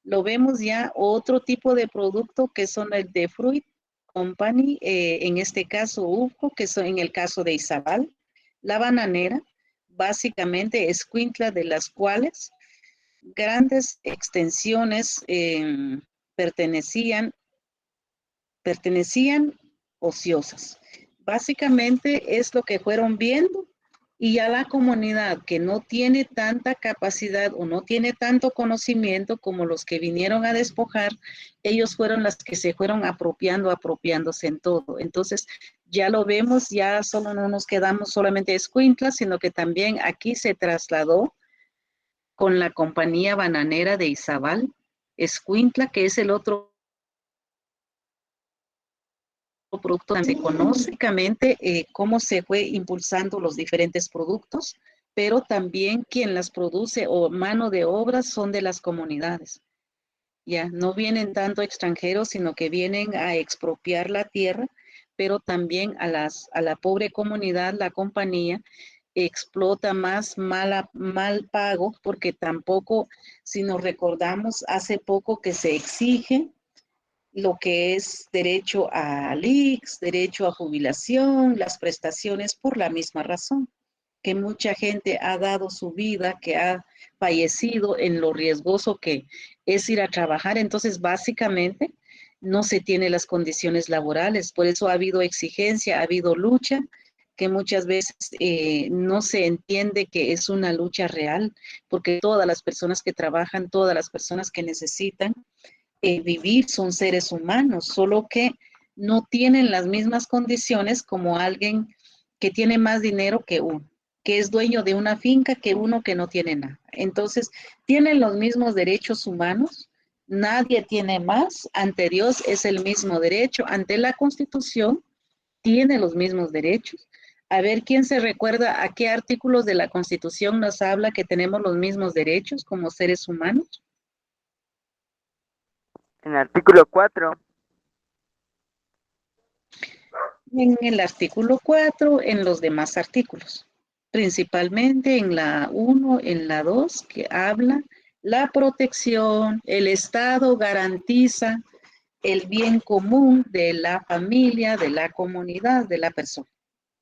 lo vemos ya otro tipo de producto que son el de Fruit Company, en este caso UFCO, que son en el caso de Izabal, la bananera, básicamente escuintla de las cuales grandes extensiones pertenecían ociosas. Básicamente es lo que fueron viendo y ya la comunidad que no tiene tanta capacidad o no tiene tanto conocimiento como los que vinieron a despojar, ellos fueron las que se fueron apropiándose en todo. Entonces, ya lo vemos, ya solo no nos quedamos solamente escuintlas, sino que también aquí se trasladó con la compañía bananera de Izabal, escuintla, que es el otro producto se conoce básicamente cómo se fue impulsando los diferentes productos, pero también quien las produce o mano de obra son de las comunidades. Ya no vienen tanto extranjeros, sino que vienen a expropiar la tierra, pero también a la pobre comunidad, la compañía explota más mal pago, porque tampoco, si nos recordamos, hace poco que se exige lo que es derecho a IX, derecho a jubilación, las prestaciones por la misma razón, que mucha gente ha dado su vida, que ha fallecido en lo riesgoso que es ir a trabajar. Entonces, básicamente, no se tienen las condiciones laborales. Por eso ha habido exigencia, ha habido lucha, que muchas veces no se entiende que es una lucha real, porque todas las personas que trabajan, todas las personas que necesitan vivir son seres humanos, solo que no tienen las mismas condiciones como alguien que tiene más dinero que uno, que es dueño de una finca que uno que no tiene nada. Entonces, tienen los mismos derechos humanos, nadie tiene más, ante Dios es el mismo derecho, ante la Constitución tiene los mismos derechos. A ver, ¿quién se recuerda a qué artículos de la Constitución nos habla que tenemos los mismos derechos como seres humanos? En el artículo 4. En el artículo 4, en los demás artículos, principalmente en la 1, en la 2, que habla la protección, el Estado garantiza el bien común de la familia, de la comunidad, de la persona,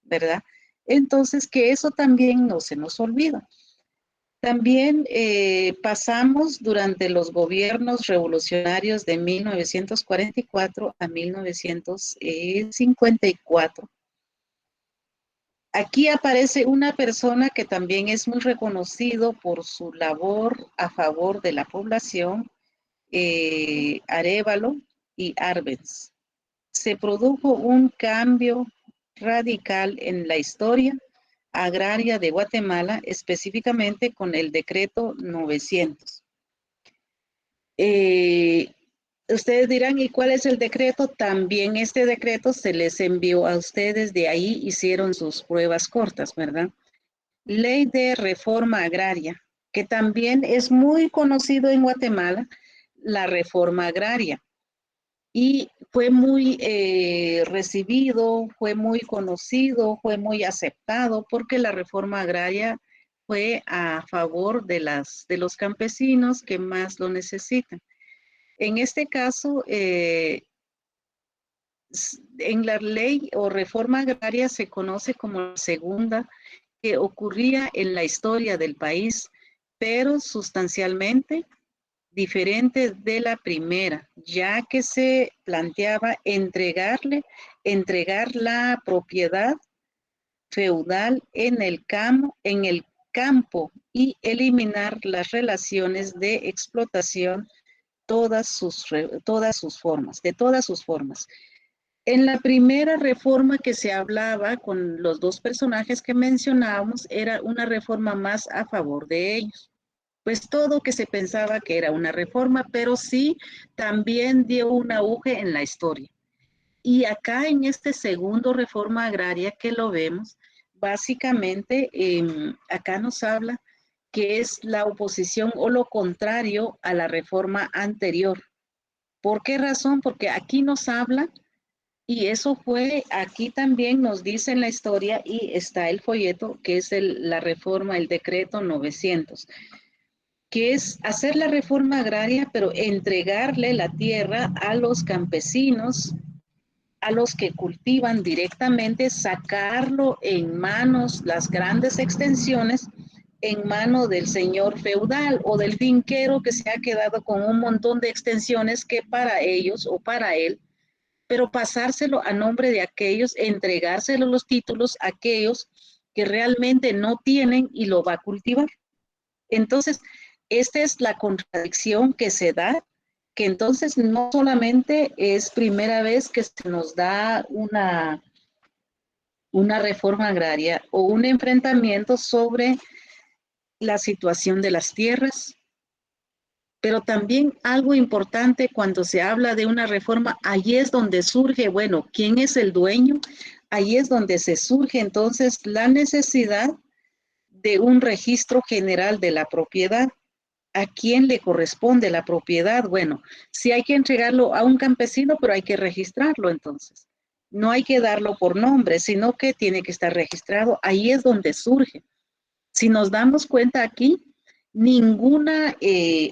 ¿verdad? Entonces, que eso también no se nos olvida. También pasamos durante los gobiernos revolucionarios de 1944 a 1954. Aquí aparece una persona que también es muy reconocido por su labor a favor de la población, Arévalo y Arbenz. Se produjo un cambio radical en la historia agraria de Guatemala, específicamente con el decreto 900. Ustedes dirán, ¿y cuál es el decreto? También este decreto se les envió a ustedes, de ahí hicieron sus pruebas cortas, ¿verdad? Ley de reforma agraria, que también es muy conocido en Guatemala, la reforma agraria. Y fue muy recibido, fue muy conocido, fue muy aceptado, porque la reforma agraria fue a favor de los campesinos que más lo necesitan. En este caso, en la ley o reforma agraria se conoce como la segunda, que ocurría en la historia del país, pero sustancialmente diferente de la primera, ya que se planteaba entregar la propiedad feudal en el campo y eliminar las relaciones de explotación todas sus formas, de todas sus formas. En la primera reforma que se hablaba con los dos personajes que mencionábamos, era una reforma más a favor de ellos. Pues todo que se pensaba que era una reforma, pero sí también dio un auge en la historia. Y acá en este segundo reforma agraria que lo vemos, básicamente acá nos habla que es la oposición o lo contrario a la reforma anterior. ¿Por qué razón? Porque aquí nos habla, y eso fue, aquí también nos dice en la historia, y está el folleto, que es la reforma, el decreto 900, que es hacer la reforma agraria, pero entregarle la tierra a los campesinos, a los que cultivan directamente, sacarlo en manos, las grandes extensiones, en mano del señor feudal o del finquero que se ha quedado con un montón de extensiones que para ellos o para él, pero pasárselo a nombre de aquellos, entregárselo los títulos a aquellos que realmente no tienen y lo va a cultivar. Entonces, esta es la contradicción que se da, que entonces no solamente es primera vez que se nos da una reforma agraria o un enfrentamiento sobre la situación de las tierras, pero también algo importante cuando se habla de una reforma, allí es donde surge, bueno, ¿quién es el dueño? Allí es donde se surge entonces la necesidad de un registro general de la propiedad. ¿A quién le corresponde la propiedad? Bueno, sí hay que entregarlo a un campesino, pero hay que registrarlo entonces. No hay que darlo por nombre, sino que tiene que estar registrado. Ahí es donde surge. Si nos damos cuenta aquí, ninguna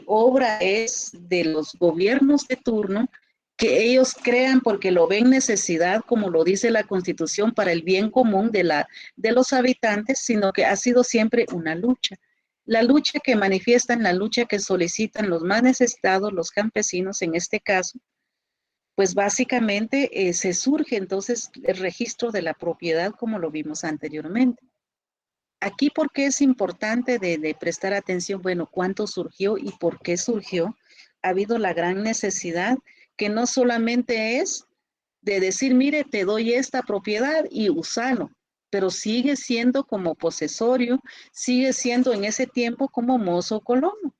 obra es de los gobiernos de turno que ellos crean porque lo ven necesidad, como lo dice la Constitución, para el bien común de los habitantes, sino que ha sido siempre una lucha. La lucha que manifiestan, la lucha que solicitan los más necesitados, los campesinos en este caso, pues básicamente se surge entonces el registro de la propiedad como lo vimos anteriormente. Aquí, ¿por qué es importante de prestar atención? Bueno, ¿cuánto surgió y por qué surgió? Ha habido la gran necesidad que no solamente es de decir, mire, te doy esta propiedad y úsalo, pero sigue siendo como posesorio, sigue siendo en ese tiempo como mozo colono,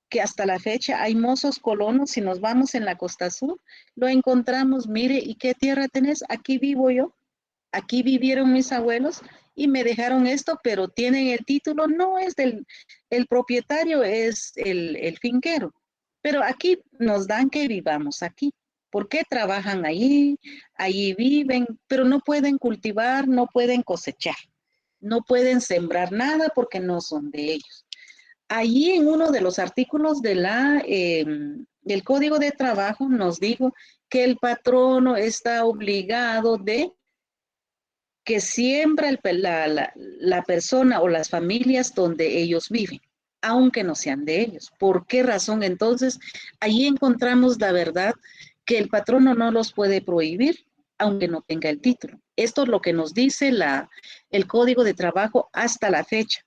que hasta la fecha hay mozos colonos. Si nos vamos en la costa sur, lo encontramos, mire, ¿y qué tierra tenés? Aquí vivo yo, aquí vivieron mis abuelos y me dejaron esto, pero tienen el título, no es el propietario, es el finquero. Pero aquí nos dan que vivamos aquí. ¿Por qué trabajan allí? Allí viven, pero no pueden cultivar, no pueden cosechar, no pueden sembrar nada porque no son de ellos. Allí en uno de los artículos de del Código de Trabajo nos dijo que el patrono está obligado de que siembra la persona o las familias donde ellos viven, aunque no sean de ellos. ¿Por qué razón? Entonces, ahí encontramos la verdad que el patrono no los puede prohibir, aunque no tenga el título. Esto es lo que nos dice el Código de Trabajo hasta la fecha.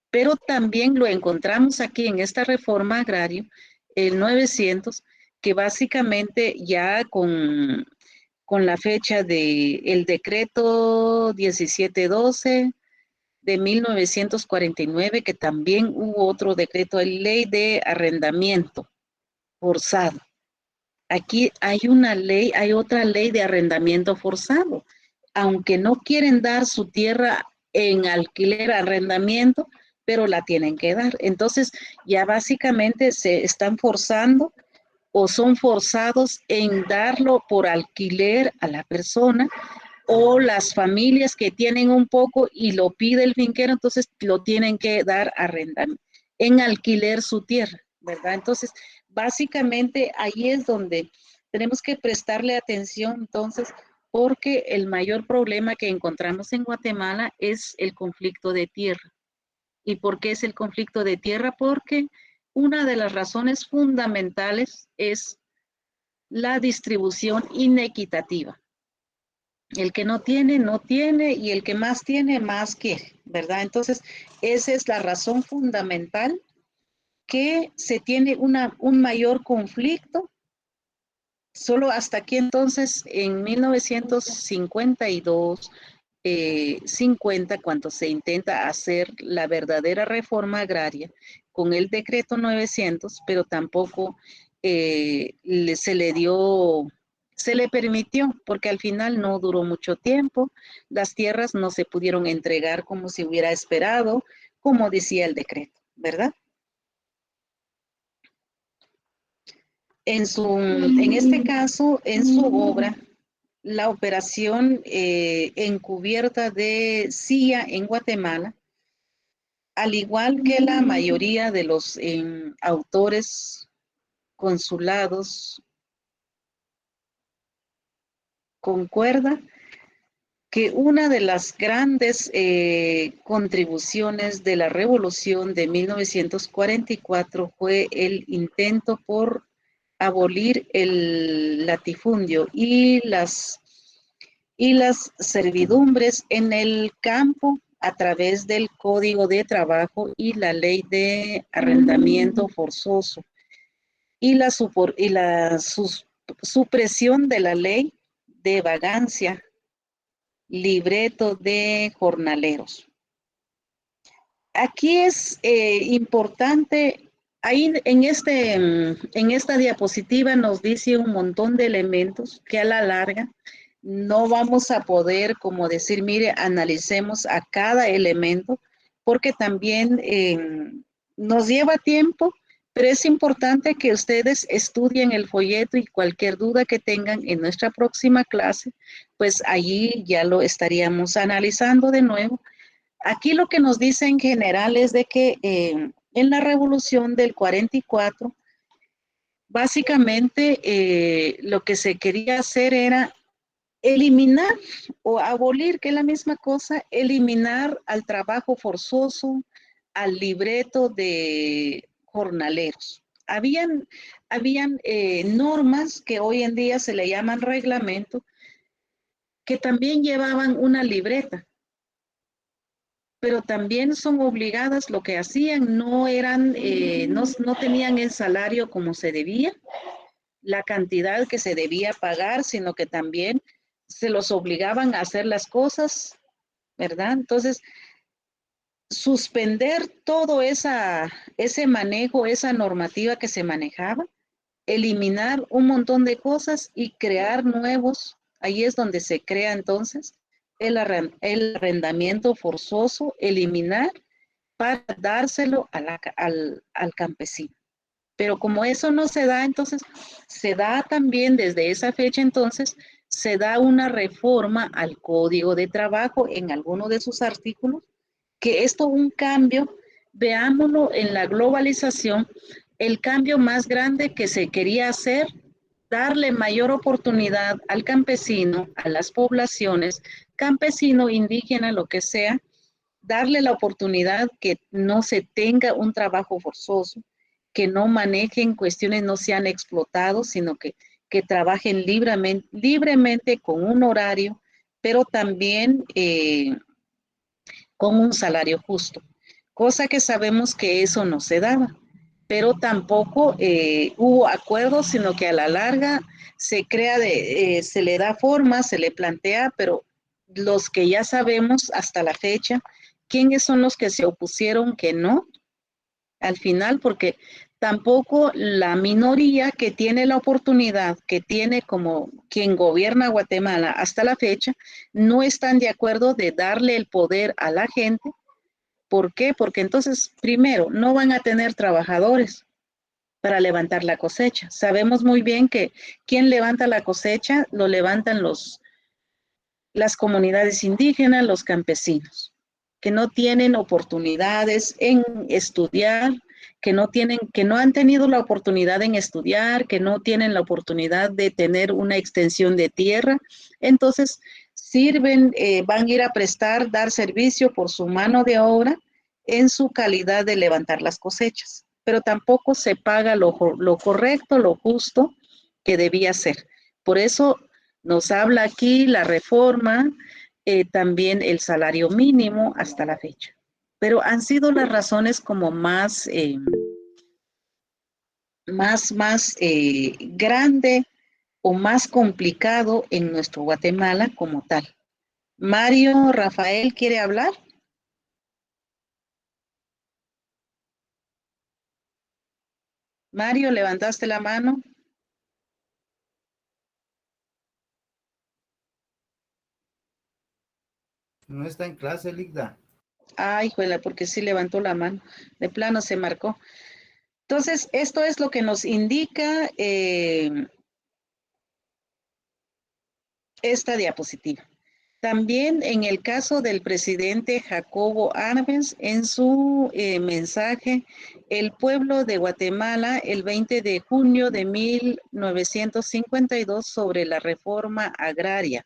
Pero también lo encontramos aquí en esta reforma agraria, el 900, que básicamente ya con la fecha del decreto 1712 de 1949, que también hubo otro decreto, ley de arrendamiento forzado. Aquí hay una ley, hay otra ley de arrendamiento forzado. Aunque no quieren dar su tierra en alquiler, arrendamiento, pero la tienen que dar. Entonces, ya básicamente se están forzando o son forzados en darlo por alquiler a la persona, o las familias que tienen un poco y lo pide el finquero, entonces lo tienen que dar en alquiler su tierra, ¿verdad? Entonces, básicamente ahí es donde tenemos que prestarle atención, entonces, porque el mayor problema que encontramos en Guatemala es el conflicto de tierra. ¿Y por qué es el conflicto de tierra? Porque una de las razones fundamentales es la distribución inequitativa. El que no tiene, no tiene, y el que más tiene, más quiere, ¿verdad? Entonces, esa es la razón fundamental que se tiene un mayor conflicto. Solo hasta aquí entonces, en 1952, 50, cuando se intenta hacer la verdadera reforma agraria con el decreto 900, pero tampoco se le permitió, porque al final no duró mucho tiempo, las tierras no se pudieron entregar como se hubiera esperado, como decía el decreto, ¿verdad? En este caso, en su obra, la operación encubierta de CIA en Guatemala, al igual que la mayoría de los autores consulados, concuerda que una de las grandes contribuciones de la revolución de 1944 fue el intento por abolir el latifundio y las servidumbres en el campo a través del Código de Trabajo y la Ley de Arrendamiento Forzoso y la supresión de la Ley de Vagancia, libreto de jornaleros. Aquí es importante, ahí en esta diapositiva nos dice un montón de elementos que a la larga no vamos a poder, como decir, mire, analicemos a cada elemento, porque también nos lleva tiempo, pero es importante que ustedes estudien el folleto y cualquier duda que tengan en nuestra próxima clase, pues allí ya lo estaríamos analizando de nuevo. Aquí lo que nos dice en general es de que en la revolución del 44, básicamente lo que se quería hacer era eliminar o abolir, que es la misma cosa, eliminar al trabajo forzoso, al libreto de jornaleros. Habían normas que hoy en día se le llaman reglamento, que también llevaban una libreta, pero también son obligadas, lo que hacían, no tenían el salario como se debía, la cantidad que se debía pagar, sino que también se los obligaban a hacer las cosas, ¿verdad? Entonces, suspender todo ese manejo, esa normativa que se manejaba, eliminar un montón de cosas y crear nuevos, ahí es donde se crea entonces el arrendamiento forzoso, eliminar para dárselo al campesino. Pero como eso no se da, entonces se da también desde esa fecha, entonces se da una reforma al Código de Trabajo en alguno de sus artículos, que esto un cambio, veámoslo en la globalización, el cambio más grande que se quería hacer, darle mayor oportunidad al campesino, a las poblaciones, campesino, indígena, lo que sea, darle la oportunidad que no se tenga un trabajo forzoso, que no manejen cuestiones, no sean explotados, sino que trabajen libremente con un horario, pero también con un salario justo, cosa que sabemos que eso no se daba, pero tampoco hubo acuerdos, sino que a la larga se crea, se le da forma, se le plantea, pero los que ya sabemos hasta la fecha, ¿quiénes son los que se opusieron que no? Al final, porque tampoco la minoría que tiene la oportunidad, que tiene como quien gobierna Guatemala hasta la fecha, no están de acuerdo de darle el poder a la gente. ¿Por qué? Porque entonces, primero, no van a tener trabajadores para levantar la cosecha. Sabemos muy bien que quien levanta la cosecha lo levantan las comunidades indígenas, los campesinos, que no tienen oportunidades en estudiar, que no han tenido la oportunidad en estudiar, que no tienen la oportunidad de tener una extensión de tierra. Entonces, sirven, van a ir a prestar, dar servicio por su mano de obra en su calidad de levantar las cosechas, pero tampoco se paga lo correcto, lo justo que debía ser. Por eso nos habla aquí la reforma, también el salario mínimo hasta la fecha. Pero han sido las razones como más más grande o más complicado en nuestro Guatemala como tal. Mario Rafael, ¿quiere hablar? Mario, ¿levantaste la mano? No está en clase, Ligda. Ay, juela, porque sí levantó la mano. De plano se marcó. Entonces, esto es lo que nos indica esta diapositiva. También en el caso del presidente Jacobo Arbenz, en su mensaje, el pueblo de Guatemala, el 20 de junio de 1952, sobre la reforma agraria,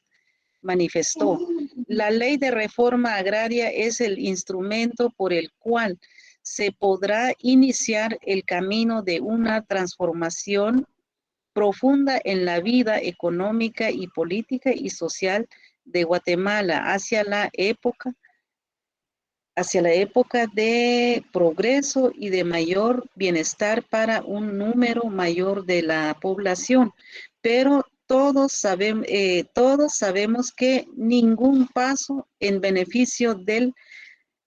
manifestó: la ley de reforma agraria es el instrumento por el cual se podrá iniciar el camino de una transformación profunda en la vida económica y política y social de Guatemala hacia la época de progreso y de mayor bienestar para un número mayor de la población. Pero todos sabemos que ningún paso en beneficio del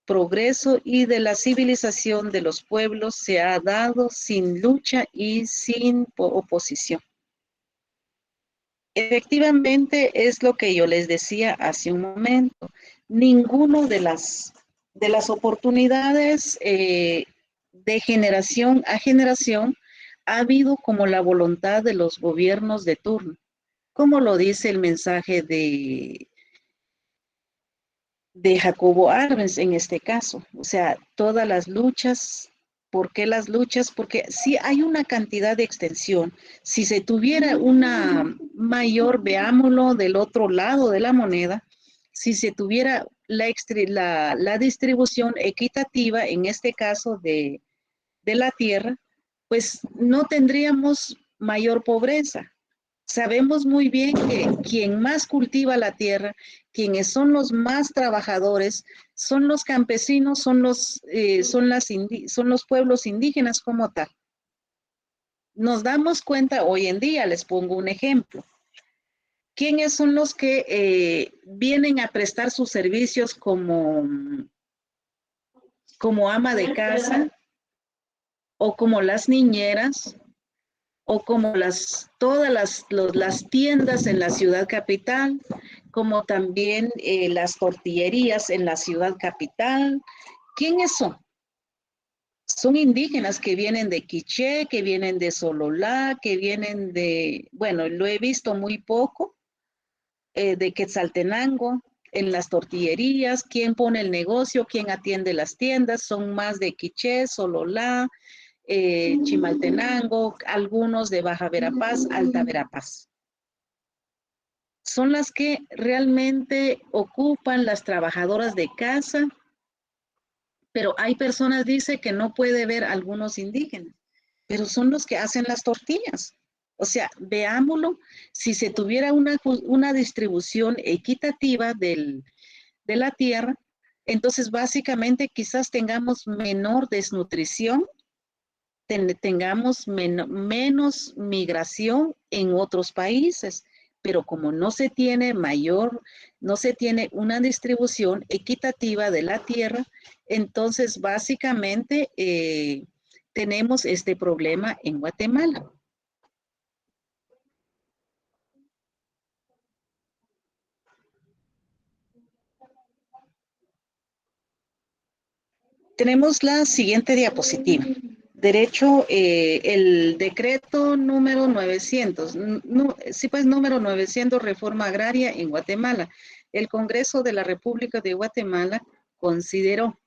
progreso y de la civilización de los pueblos se ha dado sin lucha y sin oposición. Efectivamente, es lo que yo les decía hace un momento. Ninguno de las oportunidades de generación a generación ha habido como la voluntad de los gobiernos de turno, como lo dice el mensaje de Jacobo Arbenz en este caso. O sea, todas las luchas. ¿Por qué las luchas? Porque sí hay una cantidad de extensión. Si se tuviera una mayor, veámoslo del otro lado de la moneda, si se tuviera la distribución equitativa, en este caso de la tierra, pues no tendríamos mayor pobreza. Sabemos muy bien que quien más cultiva la tierra, quienes son los más trabajadores, son los campesinos, son los pueblos indígenas como tal. Nos damos cuenta hoy en día, les pongo un ejemplo. ¿Quiénes son los que vienen a prestar sus servicios como ama de casa o como las niñeras? O como todas las tiendas en la ciudad capital, como también las tortillerías en la ciudad capital. ¿Quiénes son? Son indígenas que vienen de Quiché, que vienen de Sololá, que vienen bueno, lo he visto muy poco, de Quetzaltenango, en las tortillerías. ¿Quién pone el negocio? ¿Quién atiende las tiendas? Son más de Quiché, Sololá, Chimaltenango, algunos de Baja Verapaz, Alta Verapaz. Son las que realmente ocupan las trabajadoras de casa, pero hay personas, dice, que no puede ver algunos indígenas, pero son los que hacen las tortillas. O sea, veámoslo, si se tuviera una distribución equitativa de la tierra, entonces básicamente quizás tengamos menor desnutrición, tengamos menos migración en otros países, pero como no se tiene una distribución equitativa de la tierra, entonces básicamente tenemos este problema en Guatemala. Tenemos la siguiente diapositiva. Derecho, el decreto número 900, número 900, reforma agraria en Guatemala. El Congreso de la República de Guatemala consideró,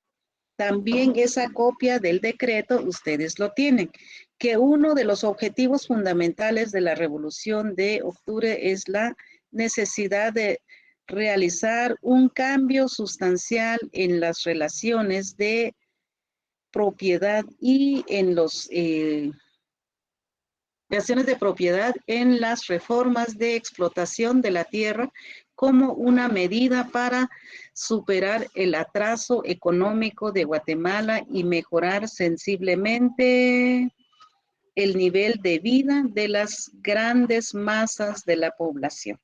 también esa copia del decreto, ustedes lo tienen, que uno de los objetivos fundamentales de la Revolución de Octubre es la necesidad de realizar un cambio sustancial en las relaciones de propiedad y en relaciones de propiedad, en las reformas de explotación de la tierra, como una medida para superar el atraso económico de Guatemala y mejorar sensiblemente el nivel de vida de las grandes masas de la población.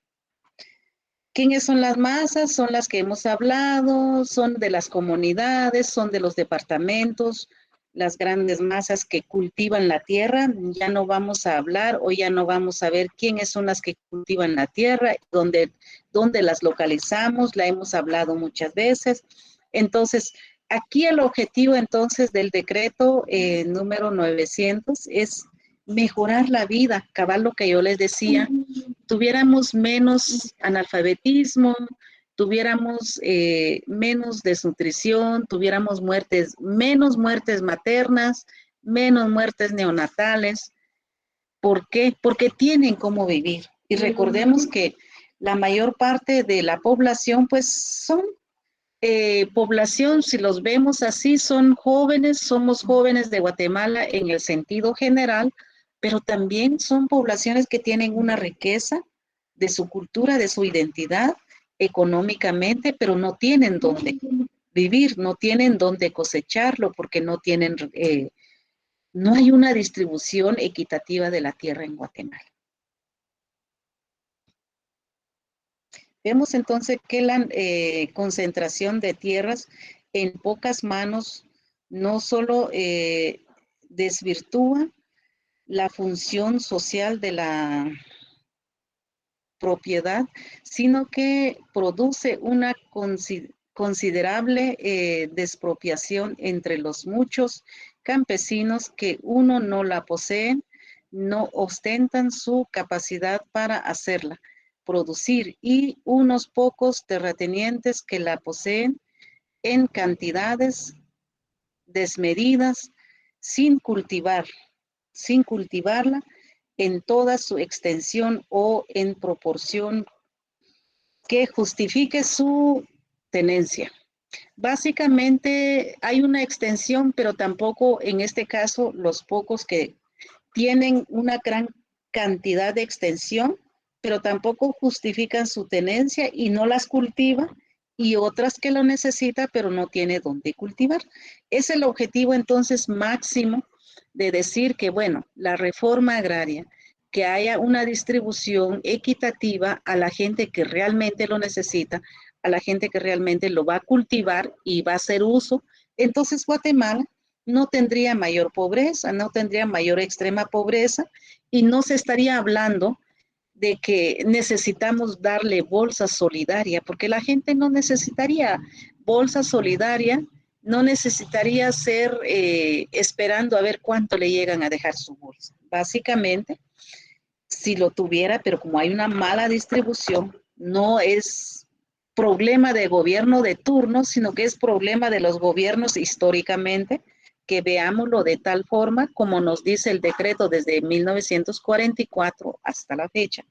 ¿Quiénes son las masas? Son las que hemos hablado, son de las comunidades, son de los departamentos, las grandes masas que cultivan la tierra. Ya no vamos a hablar o ya no vamos a ver quiénes son las que cultivan la tierra, dónde las localizamos, la hemos hablado muchas veces. Entonces, aquí el objetivo entonces del decreto número 900 es mejorar la vida, cabal lo que yo les decía, tuviéramos menos analfabetismo, tuviéramos menos desnutrición, tuviéramos menos muertes maternas, menos muertes neonatales. ¿Por qué? Porque tienen cómo vivir. Y recordemos que la mayor parte de la población, pues son población, si los vemos así, son jóvenes, somos jóvenes de Guatemala en el sentido general, pero también son poblaciones que tienen una riqueza de su cultura, de su identidad, económicamente, pero no tienen dónde vivir, no tienen dónde cosecharlo, porque no tienen, no hay una distribución equitativa de la tierra en Guatemala. Vemos entonces que la concentración de tierras en pocas manos no solo desvirtúa la función social de la propiedad, sino que produce una considerable despropiación entre los muchos campesinos que uno no la poseen, no ostentan su capacidad para hacerla, producir, y unos pocos terratenientes que la poseen en cantidades desmedidas, sin cultivarla en toda su extensión o en proporción que justifique su tenencia. Básicamente hay una extensión, pero tampoco en este caso los pocos que tienen una gran cantidad de extensión, pero tampoco justifican su tenencia y no las cultiva, y otras que lo necesita, pero no tiene dónde cultivar. Es el objetivo entonces máximo de decir que, bueno, la reforma agraria, que haya una distribución equitativa a la gente que realmente lo necesita, a la gente que realmente lo va a cultivar y va a hacer uso. Entonces Guatemala no tendría mayor pobreza, no tendría mayor extrema pobreza, y no se estaría hablando de que necesitamos darle bolsa solidaria, porque la gente no necesitaría bolsa solidaria, no necesitaría ser esperando a ver cuánto le llegan a dejar su bolsa. Básicamente, si lo tuviera, pero como hay una mala distribución, no es problema de gobierno de turno, sino que es problema de los gobiernos históricamente, que veámoslo de tal forma como nos dice el decreto desde 1944 hasta la fecha.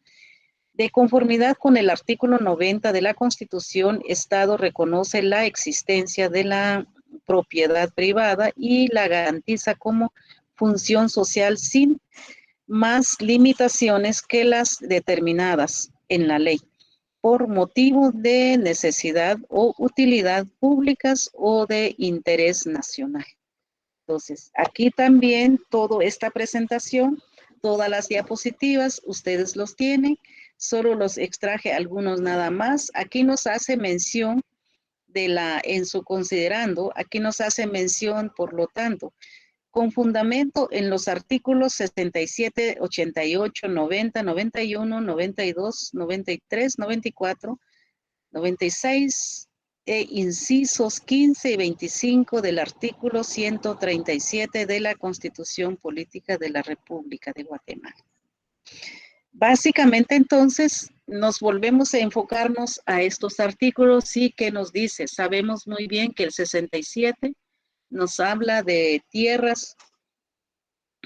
De conformidad con el artículo 90 de la Constitución, Estado reconoce la existencia de la propiedad privada y la garantiza como función social sin más limitaciones que las determinadas en la ley, por motivo de necesidad o utilidad públicas o de interés nacional. Entonces, aquí también toda esta presentación, todas las diapositivas, ustedes los tienen, solo los extraje algunos nada más. Aquí nos hace mención de en su considerando, aquí nos hace mención, por lo tanto, con fundamento en los artículos 67, 88, 90, 91, 92, 93, 94, 96, incisos 15 y 25 del artículo 137 de la Constitución Política de la República de Guatemala. Básicamente, entonces, nos volvemos a enfocarnos a estos artículos y que nos dice, sabemos muy bien que el 67 nos habla de tierras,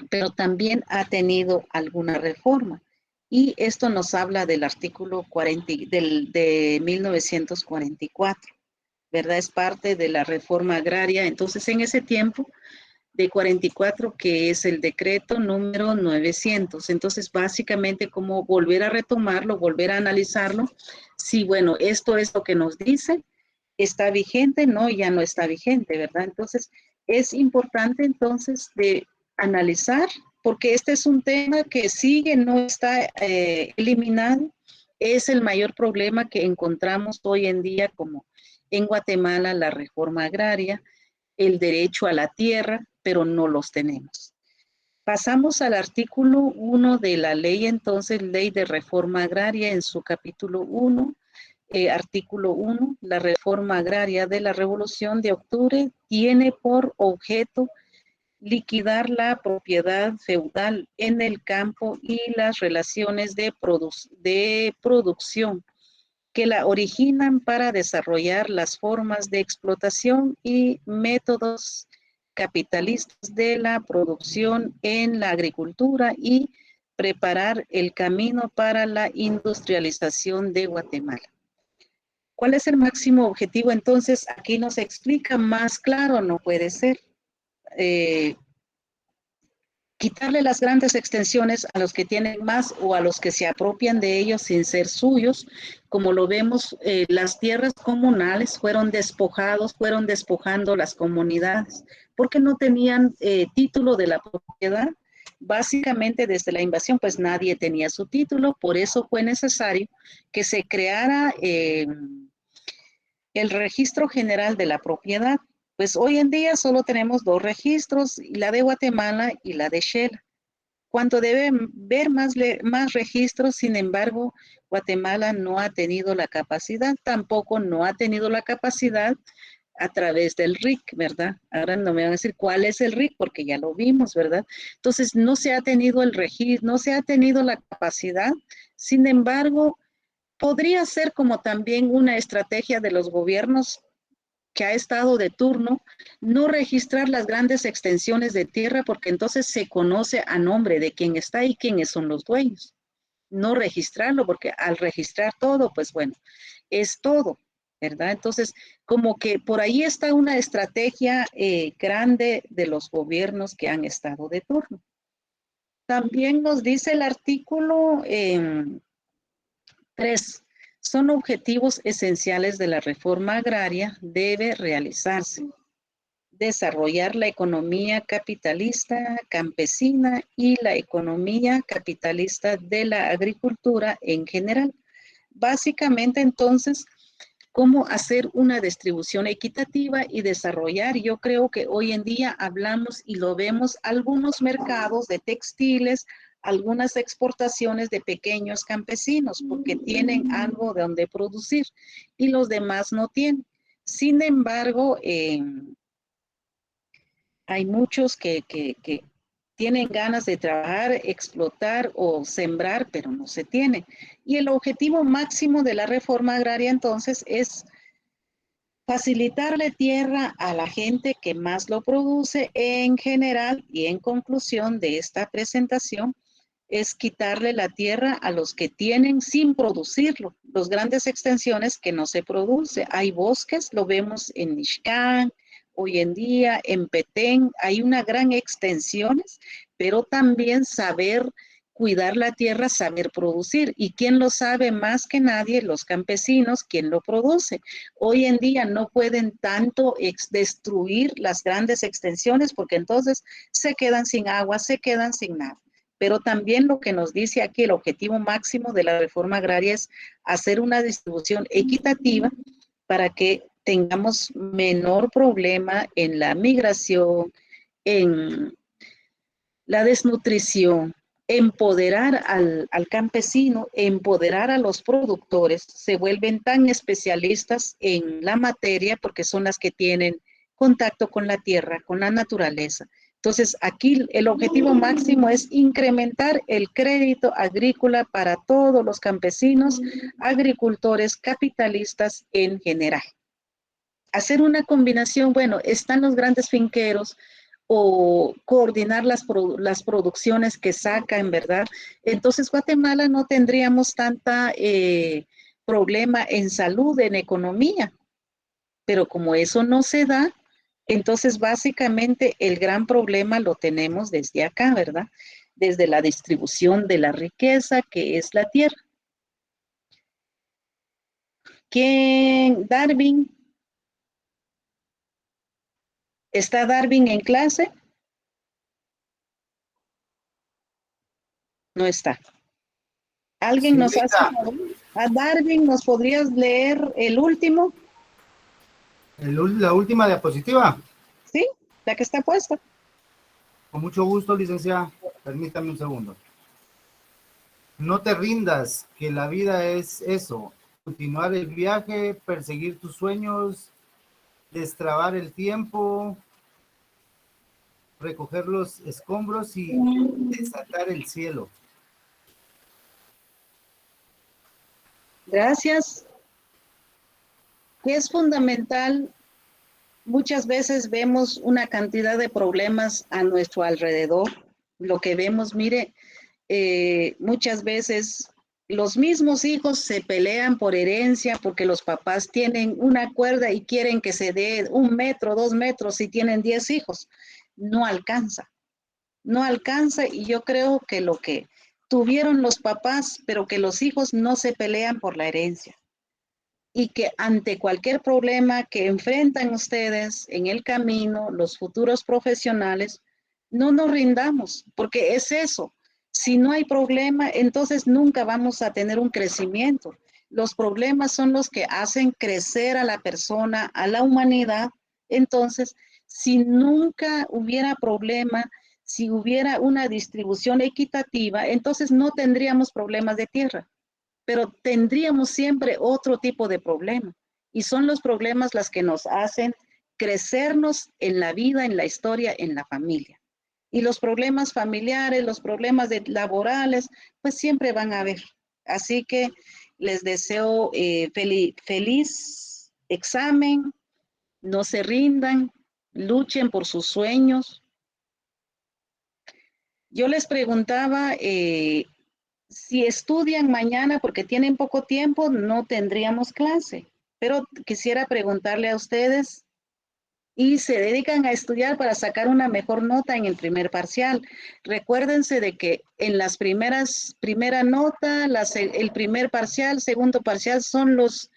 pero también ha tenido alguna reforma. Y esto nos habla del artículo 40, de 1944, ¿verdad? Es parte de la reforma agraria. Entonces, en ese tiempo de 44, que es el decreto número 900. Entonces, básicamente, como volver a retomarlo, volver a analizarlo. Sí, bueno, esto es lo que nos dice. ¿Está vigente? No, ya no está vigente, ¿verdad? Entonces, es importante entonces de analizar porque este es un tema que sigue, no está eliminado. Es el mayor problema que encontramos hoy en día, como en Guatemala, la reforma agraria, el derecho a la tierra, pero no los tenemos. Pasamos al artículo 1 de la ley, entonces, ley de reforma agraria en su capítulo 1, artículo 1, la reforma agraria de la Revolución de Octubre tiene por objeto liquidar la propiedad feudal en el campo y las relaciones de producción que la originan para desarrollar las formas de explotación y métodos capitalistas de la producción en la agricultura y preparar el camino para la industrialización de Guatemala. ¿Cuál es el máximo objetivo? Entonces, aquí nos explica más claro, no puede ser. Quitarle las grandes extensiones a los que tienen más o a los que se apropian de ellos sin ser suyos. Como lo vemos, las tierras comunales fueron despojando las comunidades porque no tenían título de la propiedad. Básicamente desde la invasión pues nadie tenía su título, por eso fue necesario que se creara el registro general de la propiedad. Pues hoy en día solo tenemos 2 registros, la de Guatemala y la de Shela. Cuando debe ver más registros, sin embargo, Guatemala no ha tenido la capacidad, tampoco no ha tenido la capacidad a través del RIC, ¿verdad? Ahora no me van a decir cuál es el RIC, porque ya lo vimos, ¿verdad? Entonces, no se ha tenido el registro, no se ha tenido la capacidad, sin embargo, podría ser como también una estrategia de los gobiernos que ha estado de turno, no registrar las grandes extensiones de tierra porque entonces se conoce a nombre de quién está y quiénes son los dueños. No registrarlo porque al registrar todo, pues bueno, es todo, ¿verdad? Entonces, como que por ahí está una estrategia grande de los gobiernos que han estado de turno. También nos dice el artículo 3. Son objetivos esenciales de la reforma agraria, debe realizarse. Desarrollar la economía capitalista campesina y la economía capitalista de la agricultura en general. Básicamente, entonces, cómo hacer una distribución equitativa y desarrollar. Yo creo que hoy en día hablamos y lo vemos algunos mercados de textiles, algunas exportaciones de pequeños campesinos porque tienen algo de donde producir y los demás no tienen. Sin embargo, hay muchos que tienen ganas de trabajar, explotar o sembrar, pero no se tiene. Y el objetivo máximo de la reforma agraria entonces es facilitarle tierra a la gente que más lo produce en general y en conclusión de esta presentación es quitarle la tierra a los que tienen sin producirlo, las grandes extensiones que no se produce. Hay bosques, lo vemos en Ixcán, hoy en día en Petén, hay una gran extensiones, pero también saber cuidar la tierra, saber producir. ¿Y quién lo sabe más que nadie? Los campesinos, ¿quién lo produce? Hoy en día no pueden tanto destruir las grandes extensiones porque entonces se quedan sin agua, se quedan sin nada. Pero también lo que nos dice aquí el objetivo máximo de la reforma agraria es hacer una distribución equitativa para que tengamos menor problema en la migración, en la desnutrición, empoderar al campesino, empoderar a los productores, se vuelven tan especialistas en la materia porque son las que tienen contacto con la tierra, con la naturaleza. Entonces, aquí el objetivo máximo es incrementar el crédito agrícola para todos los campesinos, agricultores, capitalistas en general. Hacer una combinación, bueno, están los grandes finqueros o coordinar las producciones que sacan, ¿verdad? Entonces, Guatemala no tendríamos tanta problema en salud, en economía, pero como eso no se da, entonces, básicamente, el gran problema lo tenemos desde acá, ¿verdad? Desde la distribución de la riqueza, que es la tierra. ¿Quién? Darwin. ¿Está Darwin en clase? No está. ¿Alguien nos hace Silvita, favor? A Darwin, ¿nos podrías leer el último? la última diapositiva. Sí, la que está puesta. Con mucho gusto, licenciada. Permítame un segundo. No te rindas, que la vida es eso. Continuar el viaje, perseguir tus sueños, destrabar el tiempo, recoger los escombros y desatar el cielo. Gracias. Que es fundamental. Muchas veces vemos una cantidad de problemas a nuestro alrededor. Lo que vemos, mire, muchas veces los mismos hijos se pelean por herencia porque los papás tienen una cuerda y quieren que se dé 1 metro, 2 metros si tienen 10 hijos. No alcanza. No alcanza, y yo creo que lo que tuvieron los papás, pero que los hijos no se pelean por la herencia. Y que ante cualquier problema que enfrentan ustedes en el camino, los futuros profesionales, no nos rindamos, porque es eso. Si no hay problema, entonces nunca vamos a tener un crecimiento. Los problemas son los que hacen crecer a la persona, a la humanidad. Entonces, si nunca hubiera problema, si hubiera una distribución equitativa, entonces no tendríamos problemas de tierra, pero tendríamos siempre otro tipo de problema. Y son los problemas los que nos hacen crecernos en la vida, en la historia, en la familia. Y los problemas familiares, los problemas laborales, pues siempre van a haber. Así que les deseo feliz examen, no se rindan, luchen por sus sueños. Yo les preguntaba si estudian mañana porque tienen poco tiempo, no tendríamos clase. Pero quisiera preguntarle a ustedes, y se dedican a estudiar para sacar una mejor nota en el primer parcial. Recuérdense de que en las primera nota, el primer parcial, segundo parcial son los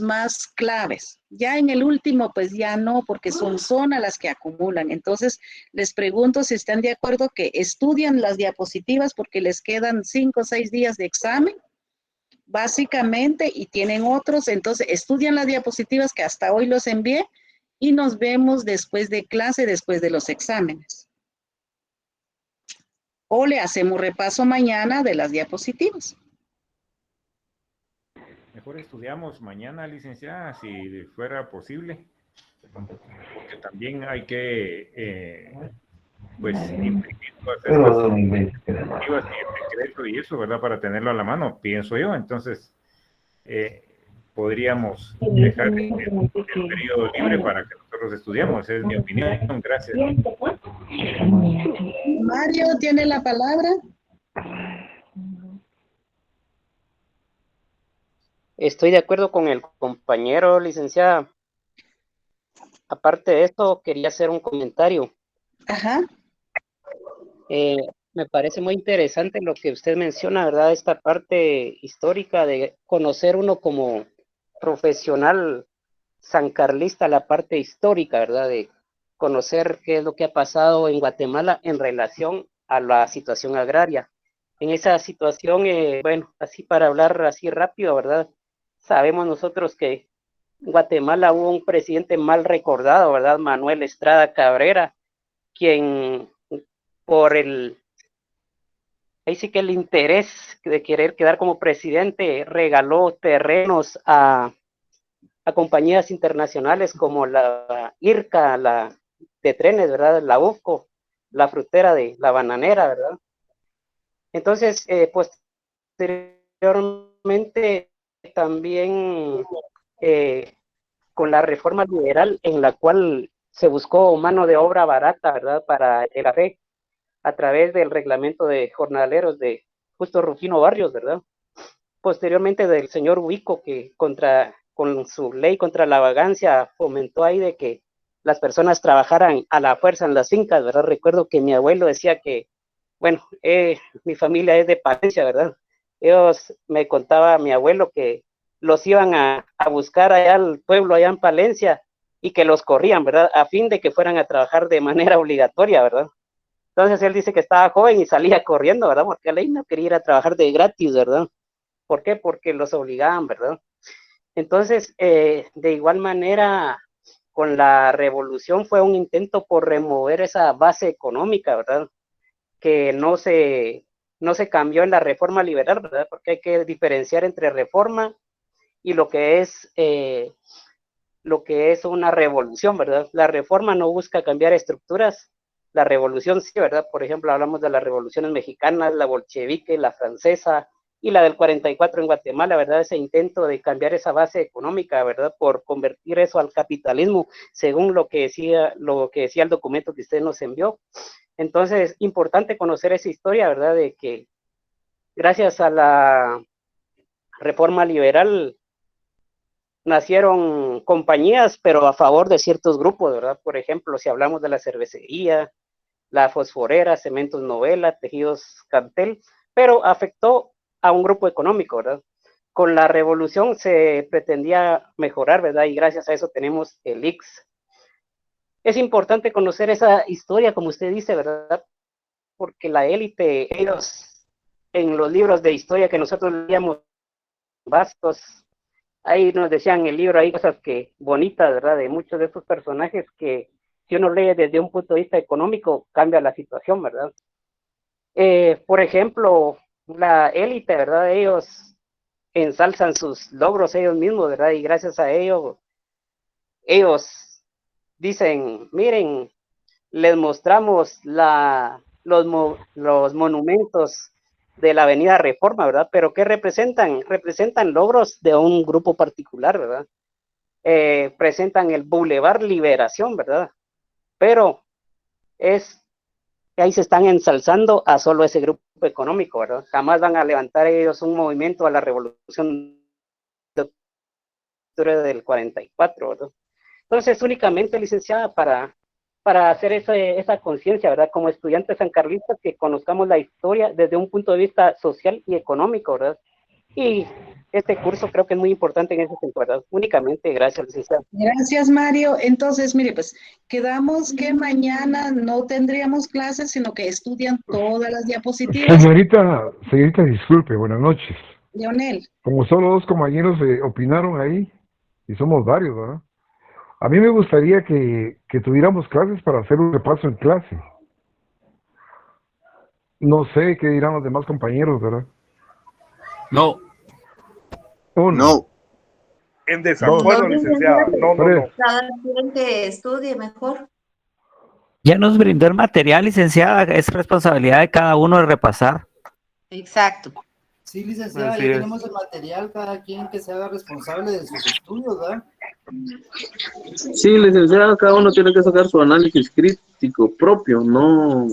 más claves. Ya en el último, pues ya no, porque son a las que acumulan. Entonces, les pregunto si están de acuerdo que estudian las diapositivas porque les quedan 5 o 6 días de examen, básicamente, y tienen otros. Entonces, estudian las diapositivas que hasta hoy los envié, y nos vemos después de clase, después de los exámenes. O le hacemos repaso mañana de las diapositivas. Mejor estudiamos mañana, licenciada, si fuera posible, porque también hay que, pues, imprimir todas estas diapositivas y el decreto y eso, ¿verdad? Para tenerlo a la mano, pienso yo. Entonces, podríamos dejar el periodo libre para que nosotros estudiemos. Esa es mi opinión. Gracias. Mario, ¿tiene la palabra? Estoy de acuerdo con el compañero, licenciada. Aparte de esto, quería hacer un comentario. Ajá. Me parece muy interesante lo que usted menciona, ¿verdad? Esta parte histórica de conocer uno como profesional sancarlista, la parte histórica, ¿verdad? De conocer qué es lo que ha pasado en Guatemala en relación a la situación agraria. En esa situación, bueno, así para hablar así rápido, ¿verdad? Sabemos nosotros que en Guatemala hubo un presidente mal recordado, ¿verdad? Manuel Estrada Cabrera, quien por ahí sí que el interés de querer quedar como presidente regaló terrenos a compañías internacionales como la IRCA, la de trenes, ¿verdad? La UFCO, la frutera de la bananera, ¿verdad? Entonces, posteriormente también con la reforma liberal en la cual se buscó mano de obra barata, ¿verdad? Para el café a través del reglamento de jornaleros de Justo Rufino Barrios, ¿verdad? Posteriormente del señor Huico, que con su ley contra la vagancia fomentó ahí de que las personas trabajaran a la fuerza en las fincas, ¿verdad? Recuerdo que mi abuelo decía que, bueno, mi familia es de Palencia, ¿verdad? Me contaba mi abuelo que los iban a buscar allá al pueblo, allá en Palencia, y que los corrían, ¿verdad? A fin de que fueran a trabajar de manera obligatoria, ¿verdad? Entonces él dice que estaba joven y salía corriendo, ¿verdad? Porque él no quería ir a trabajar de gratis, ¿verdad? ¿Por qué? Porque los obligaban, ¿verdad? Entonces, de igual manera, con la revolución fue un intento por remover esa base económica, ¿verdad? Que no se cambió en la reforma liberal, ¿verdad? Porque hay que diferenciar entre reforma y lo que es una revolución, ¿verdad? La reforma no busca cambiar estructuras, la revolución sí, ¿verdad? Por ejemplo, hablamos de las revoluciones mexicanas, la bolchevique, la francesa y la del 44 en Guatemala, ¿verdad? Ese intento de cambiar esa base económica, ¿verdad? Por convertir eso al capitalismo, según lo que decía el documento que usted nos envió. Entonces, importante conocer esa historia, ¿verdad? De que gracias a la reforma liberal nacieron compañías, pero a favor de ciertos grupos, ¿verdad? Por ejemplo, si hablamos de la cervecería, la fosforera, Cementos Novela, Tejidos Cantel, pero afectó a un grupo económico, ¿verdad? Con la revolución se pretendía mejorar, ¿verdad? Y gracias a eso tenemos el IX. Es importante conocer esa historia, como usted dice, ¿verdad? Porque la élite, ellos, en los libros de historia que nosotros leíamos vastos, ahí nos decían en el libro, hay cosas que bonitas, ¿verdad? De muchos de estos personajes que si uno lee desde un punto de vista económico, cambia la situación, ¿verdad? Por ejemplo, la élite, ¿verdad? Ellos ensalzan sus logros ellos mismos, ¿verdad? Y gracias a ellos dicen, miren, les mostramos los monumentos de la Avenida Reforma, ¿verdad? Pero ¿qué representan? Representan logros de un grupo particular, ¿verdad? Presentan el Boulevard Liberación, ¿verdad? Pero ahí se están ensalzando a solo ese grupo económico, ¿verdad? Jamás van a levantar ellos un movimiento a la revolución de octubre del 44, ¿verdad? Entonces, únicamente, licenciada, para hacer esa conciencia, ¿verdad? Como estudiantes sancarlistas, que conozcamos la historia desde un punto de vista social y económico, ¿verdad? Y este curso creo que es muy importante en ese sentido, ¿verdad? Únicamente, gracias, licenciada. Gracias, Mario. Entonces, mire, pues quedamos que mañana no tendríamos clases, sino que estudian todas las diapositivas. Señorita, disculpe, buenas noches. Leonel. Como solo dos compañeros opinaron ahí, y somos varios, ¿verdad? A mí me gustaría que tuviéramos clases para hacer un repaso en clase. No sé qué dirán los demás compañeros, ¿verdad? No. Uno. No. En desacuerdo, licenciada. No. Cada quien que estudie mejor. Ya nos brindó el material, licenciada, es responsabilidad de cada uno de repasar. Exacto. Sí, licenciada, Así ya es. tenemos el material, cada quien que se haga responsable de sus estudios, ¿verdad? Sí, licenciada, cada uno tiene que sacar su análisis crítico propio, no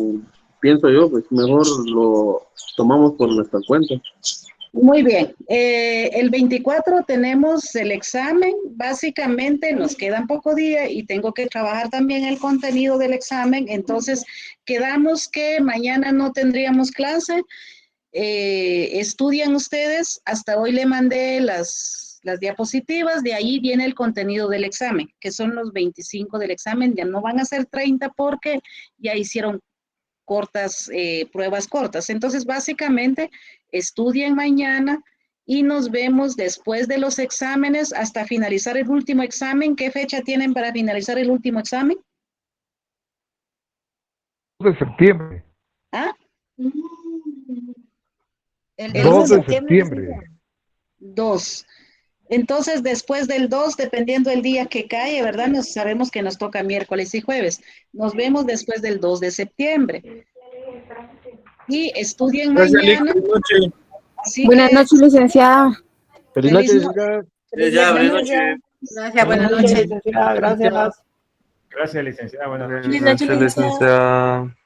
pienso yo, pues mejor lo tomamos por nuestra cuenta. Muy bien. El 24 tenemos el examen. Básicamente nos quedan poco día y tengo que trabajar también el contenido del examen. Entonces, quedamos que mañana no tendríamos clase. Estudian ustedes. Hasta hoy le mandé las diapositivas. De ahí viene el contenido del examen, que son los 25 del examen. Ya no van a ser 30 porque ya hicieron pruebas cortas. Entonces, básicamente, estudien mañana y nos vemos después de los exámenes hasta finalizar el último examen. ¿Qué fecha tienen para finalizar el último examen? De septiembre. ¿Ah? El 2 de septiembre. 2. Entonces, después del 2, dependiendo del día que cae, ¿verdad? Sabemos que nos toca miércoles y jueves. Nos vemos después del 2 de septiembre. Y estudien mañana. Buenas noches, licenciada. Feliz noche, licenciada. Buenas noches. Gracias, buenas noches. Gracias. Gracias, licenciada. Buenas noches. Buenas noches, licenciada.